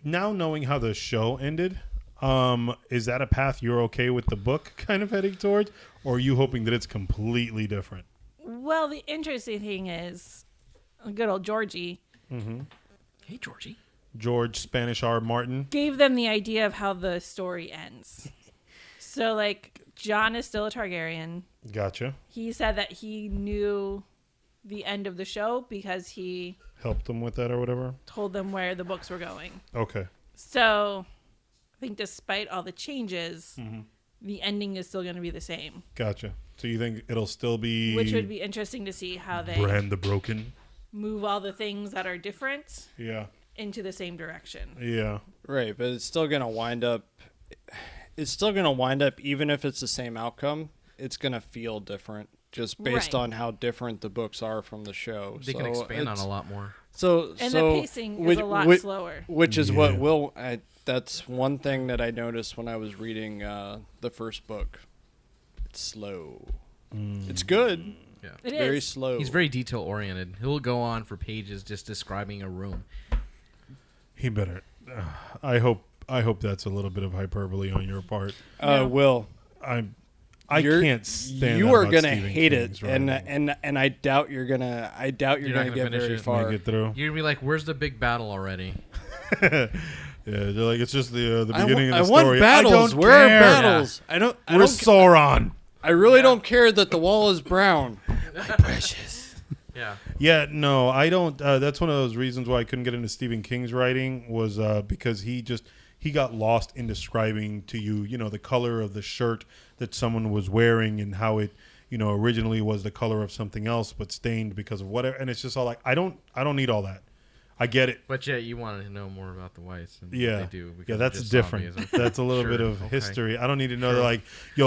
now knowing how the show ended, is that a path you're okay with the book kind of heading towards, or are you hoping that it's completely different? Well, the interesting thing is, good old Georgie Hey, Georgie. George Spanish R. Martin. gave them the idea of how the story ends. So, like, Jon is still a Targaryen. Gotcha. He said that he knew the end of the show because he Helped them with that or whatever. told them where the books were going. Okay. So, I think despite all the changes, the ending is still going to be the same, Gotcha. So you think it'll still be which would be interesting to see how they Brand the Broken? move all the things that are different Yeah. into the same direction. Yeah. Right, but it's still gonna wind up. It's still gonna wind up, even if it's the same outcome. It's gonna feel different, just based Right. on how different the books are from the show. They can expand on a lot more. So, And so the pacing is a lot slower. which is Yeah. what will. That's one thing that I noticed when I was reading the first book. It's slow. It's good. Yeah. It Very is. slow. He's very detail oriented. He'll go on for pages just describing a room. He better. I hope that's a little bit of hyperbole on your part. No. Will. I You're- can't stand. You that are about gonna Stephen hate King's it, and writing. and I doubt you're gonna. I doubt you're, You're not gonna gonna get finish very it? far. Make it through. You're gonna be like, "Where's the big battle already?" Yeah, they're like it's just the I beginning wa- of the I story. want battles. I don't Where are care. battles? I don't. I Where's don't. Sauron? I really don't care that the wall is brown. Yeah. Yeah, no, I don't. That's one of those reasons why I couldn't get into Stephen King's writing was because he got lost in describing to you, the color of the shirt that someone was wearing and how it, originally was the color of something else but stained because of whatever. And it's just all like I don't need all that. I get it. But yeah, you wanted to know more about the whites and Yeah, what they do. because yeah, of that's just different. zombies. That's a little Sure, bit of okay. history. I don't need to know. Sure. Like,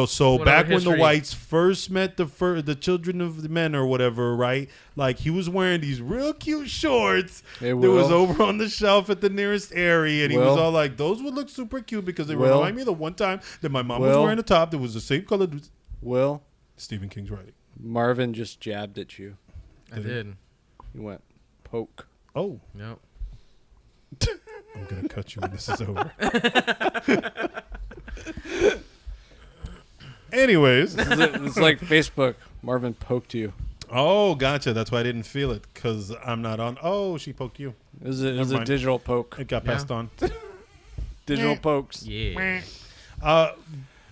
so What back other when the history? whites first met the children of the men or whatever, right? Like he was wearing these real cute shorts Hey, that was Will. over on the shelf at the nearest area, and he was Will. all like, "Those would look super cute because they Will. remind me of the one time that my mom was Will. wearing a top that was the same color." Will, Stephen King's writing. Marvin just jabbed at you. I did. He went poke. Oh, Yep. I'm gonna cut you when this is over. Anyways, It's like Facebook. Marvin poked you. oh, gotcha. That's why I didn't feel it because I'm not on. Oh, she poked you. It was a Never mind. digital poke. It got Yeah. passed on. Digital pokes. Yeah. But I'm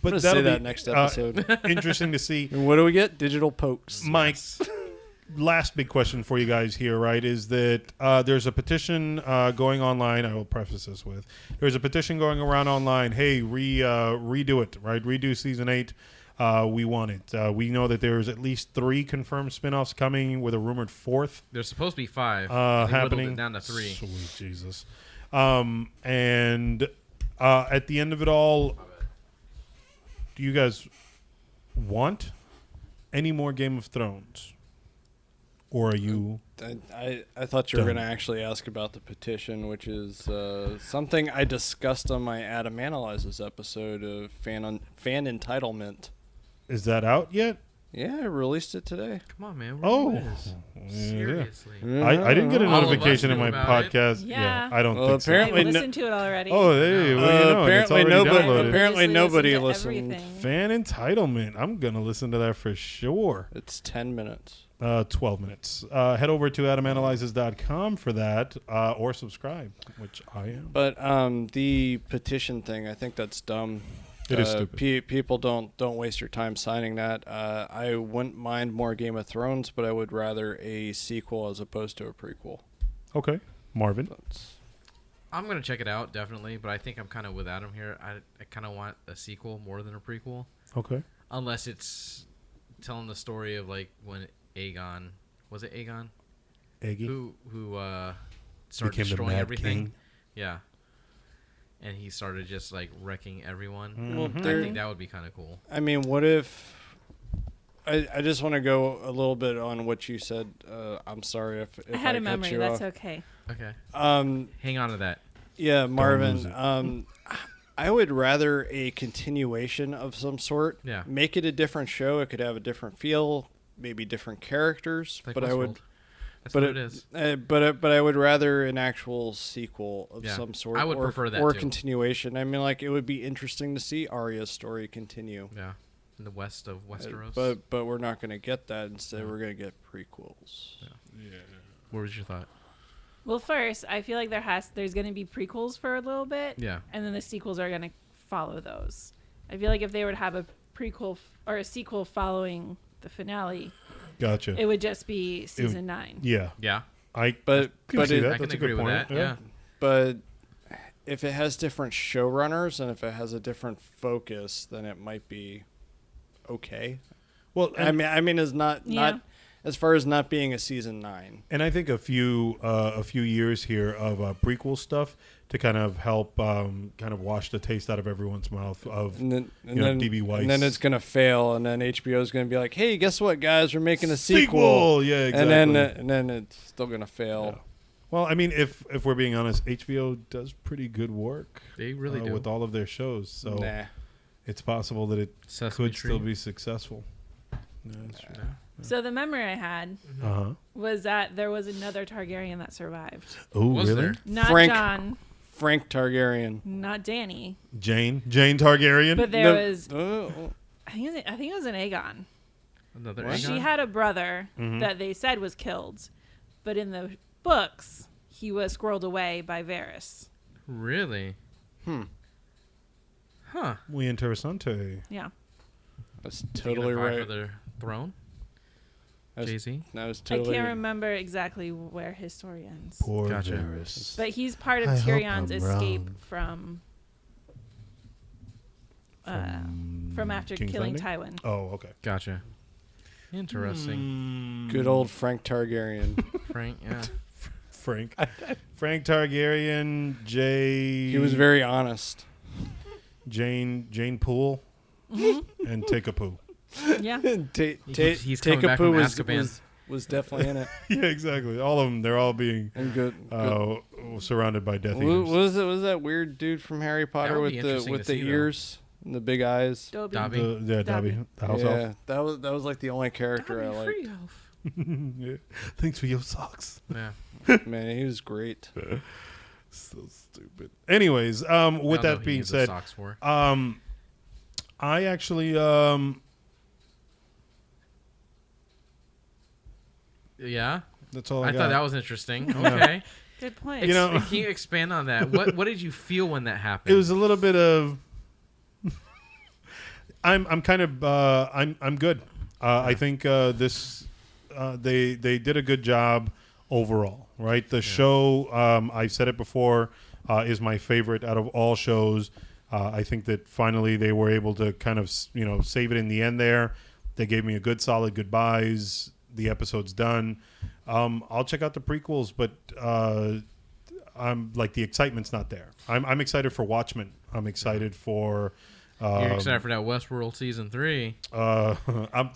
gonna that'll say that be, next episode. interesting to see. And what do we get? Digital pokes. Mike, last big question for you guys here, right, is that there's a petition going online. I will preface this with there's a petition going around online. Hey, redo it, right? Redo season 8. We want it. We know that there's at least 3 confirmed spinoffs coming with a rumored 4th There's supposed to be 5. They whittled happening. it down to 3. Sweet Jesus. And at the end of it all, do you guys want any more Game of Thrones? Or are you... I thought you were Done. going to actually ask about the petition, which is something I discussed on my Adam Analyzes episode of fan entitlement. Is that out yet? Yeah, I released it today. Come on, man. Oh. Where is? Yeah. Seriously. I didn't get a All of us notification in knew my about it. podcast. Yeah. I don't Well, think so. apparently I no- listened to it already. Oh, hey, well, you know, it's apparently already nobody- downloaded. apparently Religiously nobody listen to listened. everything. Fan entitlement. I'm gonna listen to that for sure. It's 10 minutes. 12 minutes. Head over to adamanalyzes.com for that, or subscribe, which I am. But the petition thing, I think that's dumb. It is stupid. People don't waste your time signing that. I wouldn't mind more Game of Thrones, but I would rather a sequel as opposed to a prequel. Okay, Marvin. I'm gonna check it out definitely, but I think I'm kind of with Adam here. I kind of want a sequel more than a prequel, Okay. unless it's telling the story of like when Aegon, was it Aegon, Eggy who started became the destroying Mad everything? King. Yeah, and he started just like wrecking everyone. Well, I there- think that would be kind of cool. I mean, what if... I just want to go a little bit on what you said. I'm sorry if I had a cut memory. you That's off. okay. Okay, Um, hang on to that. yeah, lose Marvin. it. I would rather a continuation of some sort. Yeah. Make it a different show. It could have a different feel, maybe different characters. Like but I would... Westworld. That's But what it, it is. but I would rather an actual sequel of Yeah. some sort. I would or, prefer that or too. continuation. I mean, like it would be interesting to see Arya's story continue. Yeah, in the west of Westeros. But we're not going to get that. Instead, we're going to get prequels. What was your thought? Well, first, I feel like there's going to be prequels for a little bit. Yeah. And then the sequels are going to follow those. I feel like if they would have a prequel or a sequel following the finale, Gotcha. it would just be season 9. Yeah. Yeah, I But can but see it, that. I can That's a agree good with point. that. Yeah. but if it has different showrunners and if it has a different focus, then it might be okay. Well, I mean, it's not Yeah. as far as not being a season 9. and I think a few years here of prequel stuff to kind of help kind of wash the taste out of everyone's mouth of And then, D.B. Weiss. and then it's gonna fail, and then HBO is gonna be like, "Hey, guess what, guys? We're making a sequel." Yeah, exactly. And then it's still gonna fail. Yeah. Well, I mean, if we're being honest, HBO does pretty good work. They really do. with all of their shows. So Nah. it's possible that it Sesame could still Street. be successful. Yeah, that's true. So the memory I had Uh-huh. was that there was another Targaryen that survived. Oh, Was really? there? Not Frank. Jon, Frank Targaryen. not Dany, Jane Targaryen. but there No- was oh, I think it was an Aegon. Another What? She Aegon? had a brother Mhm. that they said was killed, but in the books he was squirreled away by Varys. Really? Huh. Muy interesante. Yeah. that's Is he totally gonna vie right. For the throne? That's- Jay-Z? That was I totally. can't remember exactly where his story ends. Poor Gotcha. Varys. But he's part of I hope Tyrion's I'm escape wrong. from after King's killing Landing? Tywin. Oh, okay. Gotcha. Interesting. Good old Frank Targaryen. Frank, yeah. Frank Targaryen, He was very honest. Jane Poole, and Take a Poo. Yeah. He's coming back from Azkaban. was definitely in it. Yeah, exactly. All of them. They're all being And good. surrounded by Death What Eaters. was that weird dude from Harry Potter would with be the interesting with to the see, though. ears and the big eyes? Dobby. Dobby. Dobby. Dobby. The house Yeah, that was like the only character I Dobby liked. Free Elf. elf. Yeah. Thanks for your socks. Yeah. Man, he was great. So stupid. Anyways, with I don't know that who being used the said, socks for. I actually Yeah. that's all I I got. thought that was interesting. Okay. Good point. You know- Can you expand on that? What did you feel when that happened? It was a little bit of. I'm kind of I'm good. I think this they did a good job overall. Right, the show I've said it before is my favorite out of all shows. I think that finally they were able to kind of save it in the end there. They gave me a good solid goodbyes. The episode's done. I'll check out the prequels, but I'm like the excitement's not there. I'm excited for Watchmen. I'm excited for. You're excited for that Westworld season 3. I'm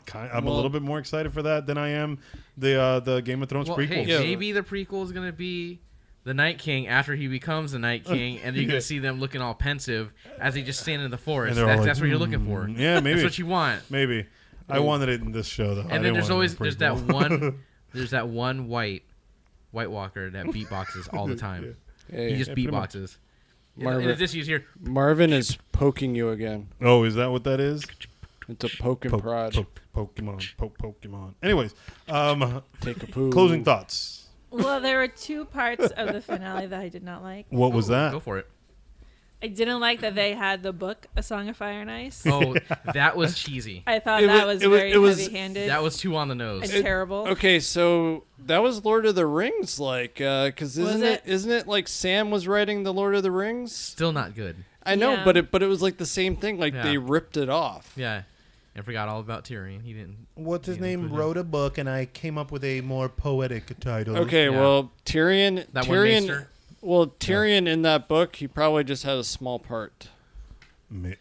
a little bit more excited for that than I am the Game of Thrones Well, prequels. hey, maybe the prequel is gonna be the Night King after he becomes the Night King, and you're gonna see them looking all pensive as he just standing in the forest. And they're all That's what you're looking for. Yeah, maybe That's what you want. maybe. I wanted it in this show though. And then there's that one White Walker that beatboxes all the time. Hey, He just beatboxes. Marvin- In addition, you hear Marvin is poking you again. Oh, is that what that is? It's a poke and prod. Pokemon. Anyways, Take a poo. closing thoughts. Well, there were two parts of the finale that I did not like. What was that? Go for it. I didn't like that they had the book A Song of Fire and Ice. Oh, that was cheesy. I thought It that was- was it was- very it was- heavy-handed That was too on the nose. and terrible. Okay, so that was Lord of the Rings, like, because Was it? isn't it like Sam was writing the Lord of the Rings? Still not good. I know, Yeah. but it was like the same thing. Like Yeah. they ripped it off. Yeah. And forgot all about Tyrion. He didn't. What's his Yeah, name? included. Wrote a book, and I came up with a more poetic title. Okay, Yeah. well Tyrion, That one Tyrion, maester? well Tyrion in that book, he probably just had a small part.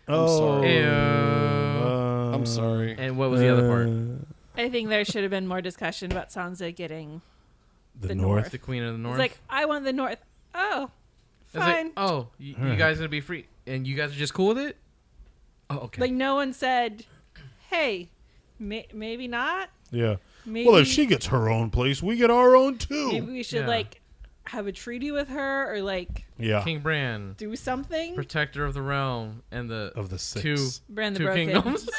sorry. Ew. I'm sorry. And what was the other part? I think there should have been more discussion about Sansa getting The the North. The Queen of the North. It's like, I want the North. Oh, It's like, fine. oh, you guys gonna be free, and you guys are just cool with it? Oh, okay. Like, no one said, hey, maybe not. Yeah. Maybe, Well, if she gets her own place, we get our own too. maybe we should, Yeah. like, have a treaty with her or, like, Yeah. King Bran, do something. protector of the realm, and the Of the six. two Bran the two Broken. kingdoms.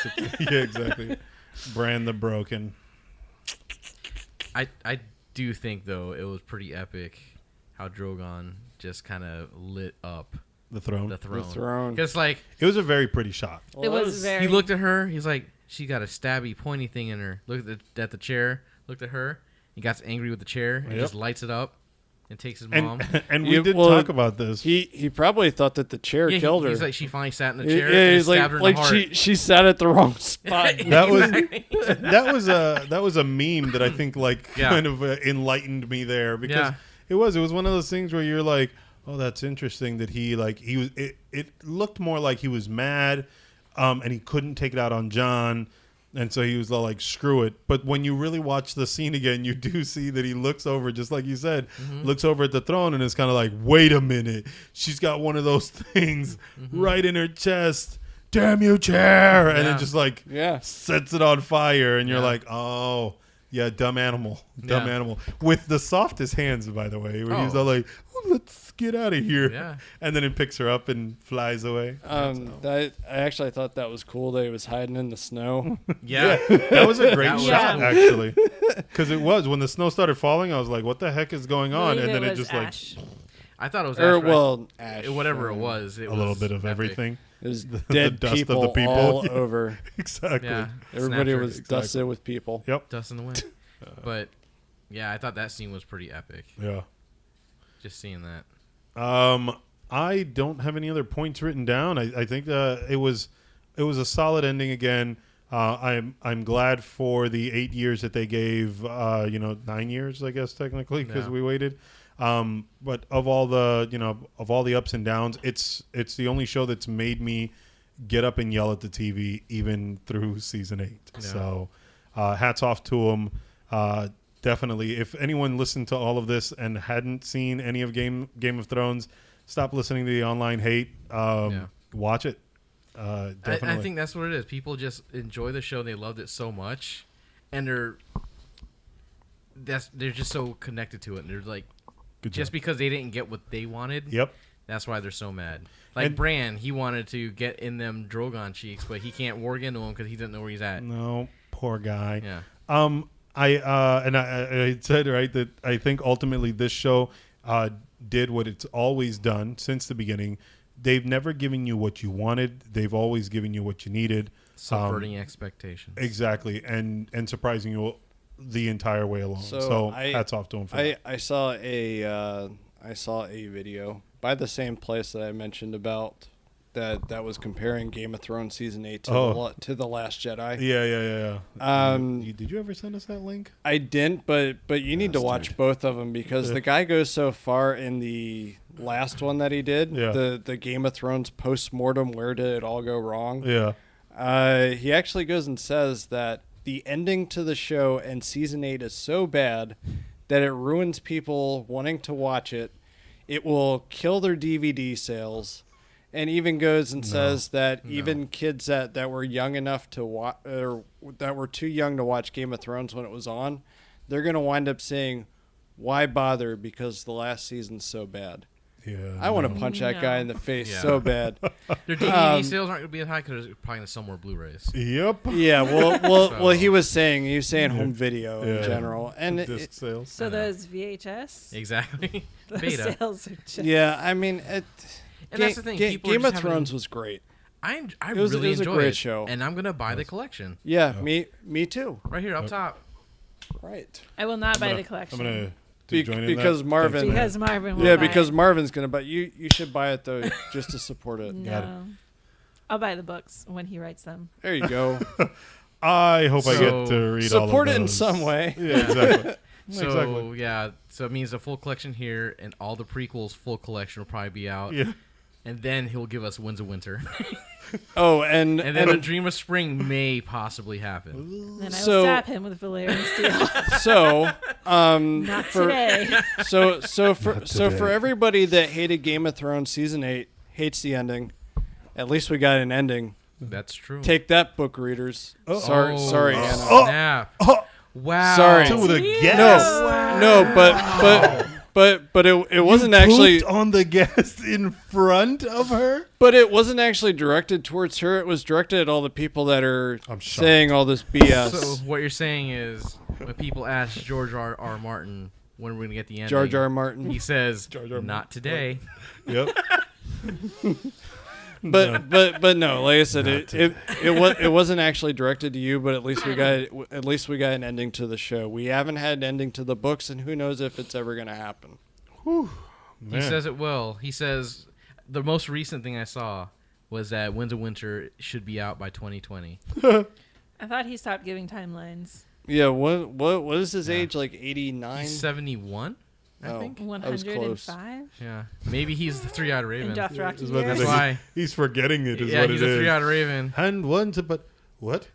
Yeah, exactly. Brand the Broken. I do think though it was pretty epic how Drogon just kind of lit up The throne. the throne. The throne. Because like It was a very pretty shot. It was very. he looked at her, he's like, she got a stabby, pointy thing in her. Looked at the chair. Looked at her. He got angry with the chair and Yep. just lights it up and takes his And mom. and we Yeah, did well, talk about this. He probably thought that the chair Yeah, killed her. He's like, she finally sat in the Yeah, chair yeah, and he's stabbed her in like the heart. she sat at the wrong spot. That was Exactly. that was a meme that I think like Yeah. kind of enlightened me there because Yeah. it was one of those things where you're like, oh, that's interesting that he was it looked more like he was mad and he couldn't take it out on John, and so he was all like, screw it. But when you really watch the scene again, you do see that he looks over, just like you said, looks over at the throne and is kind of like, wait a minute, she's got one of those things right in her chest. Damn you, chair! And Yeah. it just like Yeah. sets it on fire, and you're Yeah. like, oh, yeah, dumb animal. Yeah. With the softest hands, by the way, where he's Oh. all like, oh, let's get out of here. Yeah. And then it picks her up and flies away. I actually thought that was cool that he was hiding in the snow. Yeah. That was a great That was shot, cool. actually. Because it was. When the snow started falling, I was like, what the heck is going on? believe And then it was just Ash. I thought it was Or Ash, right? well, Ash, Whatever it was. It a was little bit of epic. everything. It was The dead dust of people, the people. all Yeah. over. Exactly. Yeah. Everybody Snapper. was dusted with people. Yep. Dust in the wind. But yeah, I thought that scene was pretty epic. Yeah. Just seeing that. I don't have any other points written down. I think it was a solid ending again. I'm glad for the 8 years that they gave. 9 years, I guess technically, because Yeah. we waited. But of all the ups and downs, it's the only show that's made me get up and yell at the TV even through season 8. Yeah. So hats off to them. Definitely, if anyone listened to all of this and hadn't seen any of Game of Thrones, stop listening to the online hate. Watch it. Definitely. I think that's what it is. People just enjoy the show. They loved it so much, and they're just so connected to it. And they're like, Good just job. because they didn't get what they wanted. Yep. That's why they're so mad. Like And- Bran, he wanted to get in them Drogon cheeks, but he can't warg into them because he doesn't know where he's at. No, poor guy. Yeah. I said right that I think ultimately this show did what it's always done since the beginning. They've never given you what you wanted. They've always given you what you needed. Subverting expectations. Exactly, and surprising you the entire way along. So So, I- hats off to him for that. I saw a video by the same place that I mentioned about that was comparing Game of Thrones season 8 to the Last Jedi. Yeah. Did you ever send us that link? I didn't, but you need to watch both of them because the guy goes so far in the last one that he did, Yeah. the Game of Thrones post-mortem, where did it all go wrong? Yeah. He actually goes and says that the ending to the show and season 8 is so bad that it ruins people wanting to watch it. It will kill their DVD sales, and even goes and says that even kids that were young enough to watch, or that were too young to watch Game of Thrones when it was on, they're going to wind up saying, why bother, because the last season's so bad. Yeah, I want to punch that guy in the face so bad. Their DVD sales aren't going to be as high because they're probably going to sell more Blu-rays. Yep. Yeah, well, he was saying home video in general, and Disc sales. So those VHS, Exactly. those Beta. sales are just yeah, I mean, And that's the thing. People are Game just of having- Thrones was great. I It was really a enjoy great it, show. and I'm going to buy the collection. Yeah, me too. Right here up top. Right. I will not buy I'm the gonna- collection. I'm gonna join in because that. Marvin- Thanks, man. because Marvin will Yeah, buy because it. Marvin's gonna buy. You should buy it though, just to support it. Got it. No. I'll buy the books when he writes them. There you go. I hope I So- get to read all of Support it in those. some way. Yeah, exactly. So Exactly. yeah, so it means the full collection here, and all the prequels full collection will probably be out. Yeah. And then he'll give us Winds of Winter, Oh, and and then A Dream of Spring may possibly happen. Then I So- will stab him with Valerian steel. so Not for today. so for today. everybody that hated Game of Thrones season 8, hates the ending. At least we got an ending. That's true. Take that, book readers. Oh, Sorry, Anna. Snap. Oh. Wow. Sorry. To the Yeah. guest. No, but it wasn't actually. Pooped on the guest in front of her. But it wasn't actually directed towards her. It was directed at all the people that are I'm shocked. saying all this BS. So what you're saying is, when people ask George R. Martin when we're gonna get the ending, Jar Jar Martin. he says, Jar Jar "Not today." Yep. But no, like I said, it wasn't actually directed to you. But at least we got an ending to the show. We haven't had an ending to the books, and who knows if it's ever gonna happen. He Man. says it will. He says the most recent thing I saw was that Winds of Winter should be out by 2020. I thought he stopped giving timelines. Yeah, what is his age? Like 89? He's 71, I Oh. think. I was close. 105 Yeah, maybe he's the three-eyed in raven. Dothraki Is what years. they That's say. why. He's forgetting it. Is Yeah, what he's it a is. three-eyed raven. And one to but what?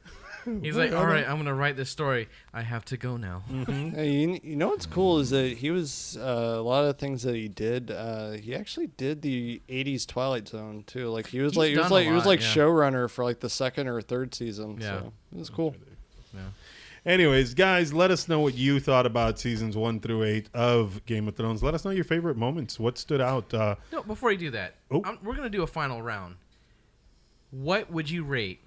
He's like, all right, I'm gonna write this story. I have to go now. Hey, you know what's cool is that he was a lot of things that he did. He actually did the '80s Twilight Zone too. Like he was He's like done a lot, yeah. showrunner for like the second or third season. Yeah. So it was cool. Yeah. Anyways, guys, let us know what you thought about seasons 1 through 8 of Game of Thrones. Let us know your favorite moments. What stood out? No, before you do that, Oh. we're gonna do a final round. What would you rate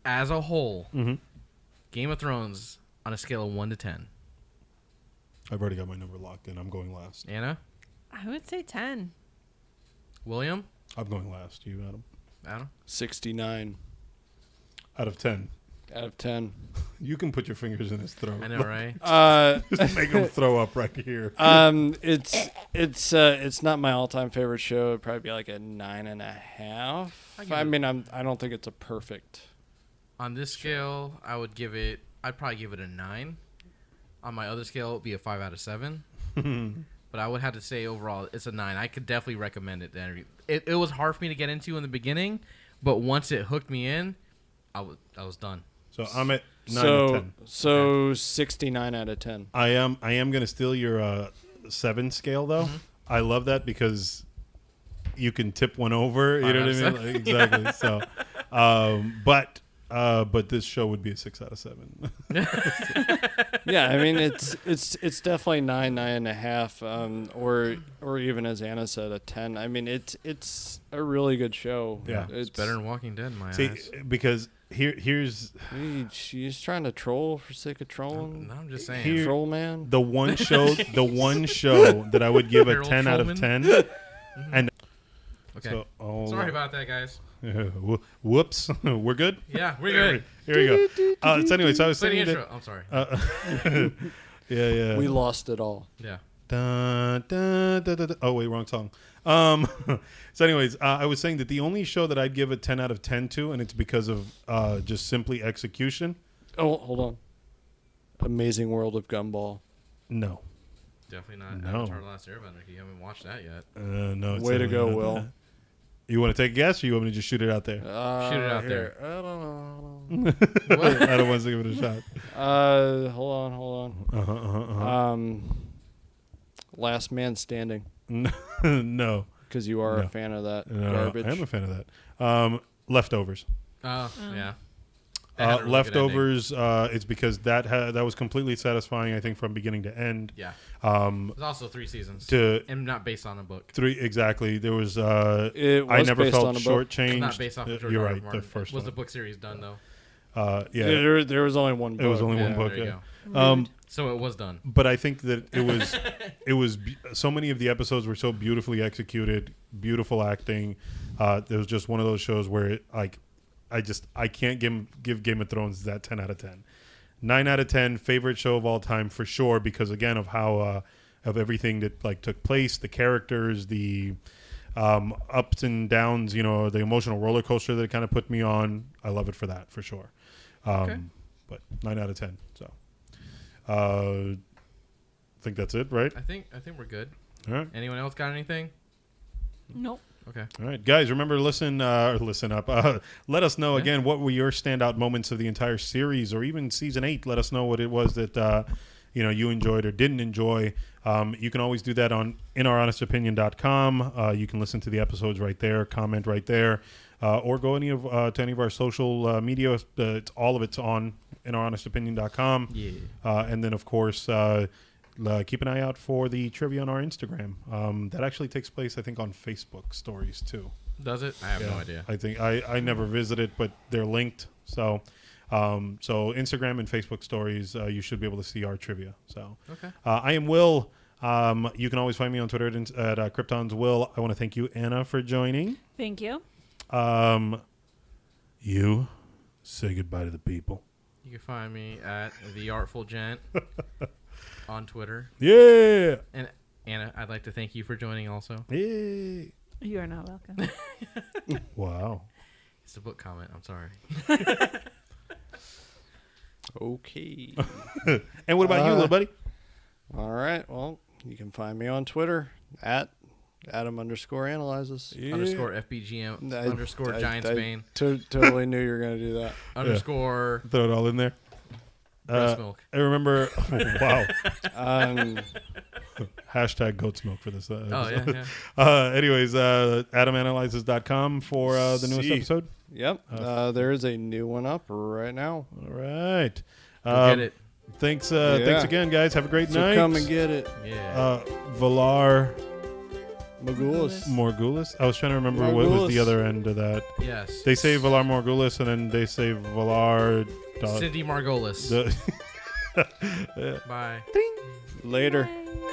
as a whole Game of Thrones on a scale of 1 to 10? I've already got my number locked in. I'm going last. Anna, I would say 10. William, I'm going last. You, Adam? Adam. 69 Out of 10. out of 10. You can put your fingers in his throat. I know, right? Just make him throw up right here. It's not my all-time favorite show. It'd probably be like a 9.5. I don't think it's a perfect. On this scale, I'd probably give it a 9. On my other scale, it'd be a 5 out of 7. But I would have to say overall, it's a 9. I could definitely recommend it. It was hard for me to get into in the beginning, but once it hooked me in, I was done. So I'm at 9 out of 10. So 69 out of 10. I am going to steal your 7 scale, though. I love that because you can tip one over. You know what I mean? Like, exactly. So, but this show would be a 6 out of 7. Yeah, I mean it's definitely 9.5, or even as Anna said, a 10. I mean it's a really good show. Yeah. It's better than Walking Dead in my See, eyes. because here's She's trying to troll for sake of trolling. No, I'm just saying. Here- Troll man. the one show that I would give a Harold 10 out of Trollman. 10. And Okay. so, Sorry about that, guys. whoops. We're good? Yeah, we're good. Here we go. So anyways, I was Play the saying intro. that. I'm sorry. Yeah. We lost it all. Yeah. Dun, dun, dun, dun, dun. Oh, wait, wrong song. So anyways, I was saying that the only show that I'd give a 10 out of 10 to, and it's because of just simply execution. Oh, hold on. Amazing World of Gumball. No. Definitely not No. Avatar: The Last Airbender. If you haven't watched that yet, No. It's Way to definitely go, not Will. that. You want to take a guess, or you want me to just shoot it out there? Shoot it out here. I don't know. I don't want to give it a shot. Hold on. Last Man Standing. No. Because you are No. a fan of that No, garbage. I am a fan of that. Leftovers. Oh, yeah. That had a really good Leftovers. It's because that was completely satisfying. I think from beginning to end. ending. Yeah. Um, It was also 3 seasons. to And not based on a book. 3 exactly. There was. It I was never based felt on a book. It's shortchanged. not based off of George You're R. R. right. Martin. The first Was one. the book series done, though? Yeah. There was only one book. It was only one Yeah, book. there you Yeah. So it was done. But I think that it was so many of the episodes were so beautifully executed, beautiful acting. There was just one of those shows where I can't give Game of Thrones that 10 out of 10. 9 out of 10, favorite show of all time for sure, because again of how of everything that like took place, the characters, the ups and downs, the emotional roller coaster that it kind of put me on. I love it for that for sure. Okay. But 9 out of 10. So I think that's it, right? I think we're good. All right. Anyone else got anything? Nope. Okay. All right, guys, remember, listen up. Let us know, again, what were your standout moments of the entire series or even season 8. Let us know what it was that you enjoyed or didn't enjoy. You can always do that on inouronestopinion.com. You can listen to the episodes right there, comment right there, or go to any of our social media. All of it's on inouronestopinion.com. Yeah. And then, of course, keep an eye out for the trivia on our Instagram. That actually takes place, I think, on Facebook stories too. Does it? I have no idea. I think I never visited, but they're linked. So Instagram and Facebook stories, you should be able to see our trivia. So Okay. I am Will. You can always find me on Twitter at Krypton's Will. I want to thank you, Anna, for joining. Thank you. You say goodbye to the people. You can find me at The Artful Gent on Twitter. Yeah. And Anna, I'd like to thank you for joining also. Yeah. You are not welcome. Wow. It's a book comment. I'm sorry. Okay. And what about you, little buddy? All right. Well, you can find me on Twitter at Adam_analyzes. Yeah. Underscore FBGM. Underscore Giants Bane. Totally knew you were going to do that. Underscore Throw it all in there. breast milk. I remember. Wow. Um, Hashtag goat's milk for this. Oh, episode. yeah. Anyways, AdamAnalyzes.com for the newest See. episode. yep. There is a new one up right now. All right. Go get it. Thanks. Yeah. Thanks again, guys. Have a great So night. come and get it. Yeah. Valar Magulus. Morgulis. I was trying to remember what was the Morghulis. other end of that. Yes. They say Valar Morgulis, and then they say Valar. Cindy Margolis. The Bye. Later. Bye.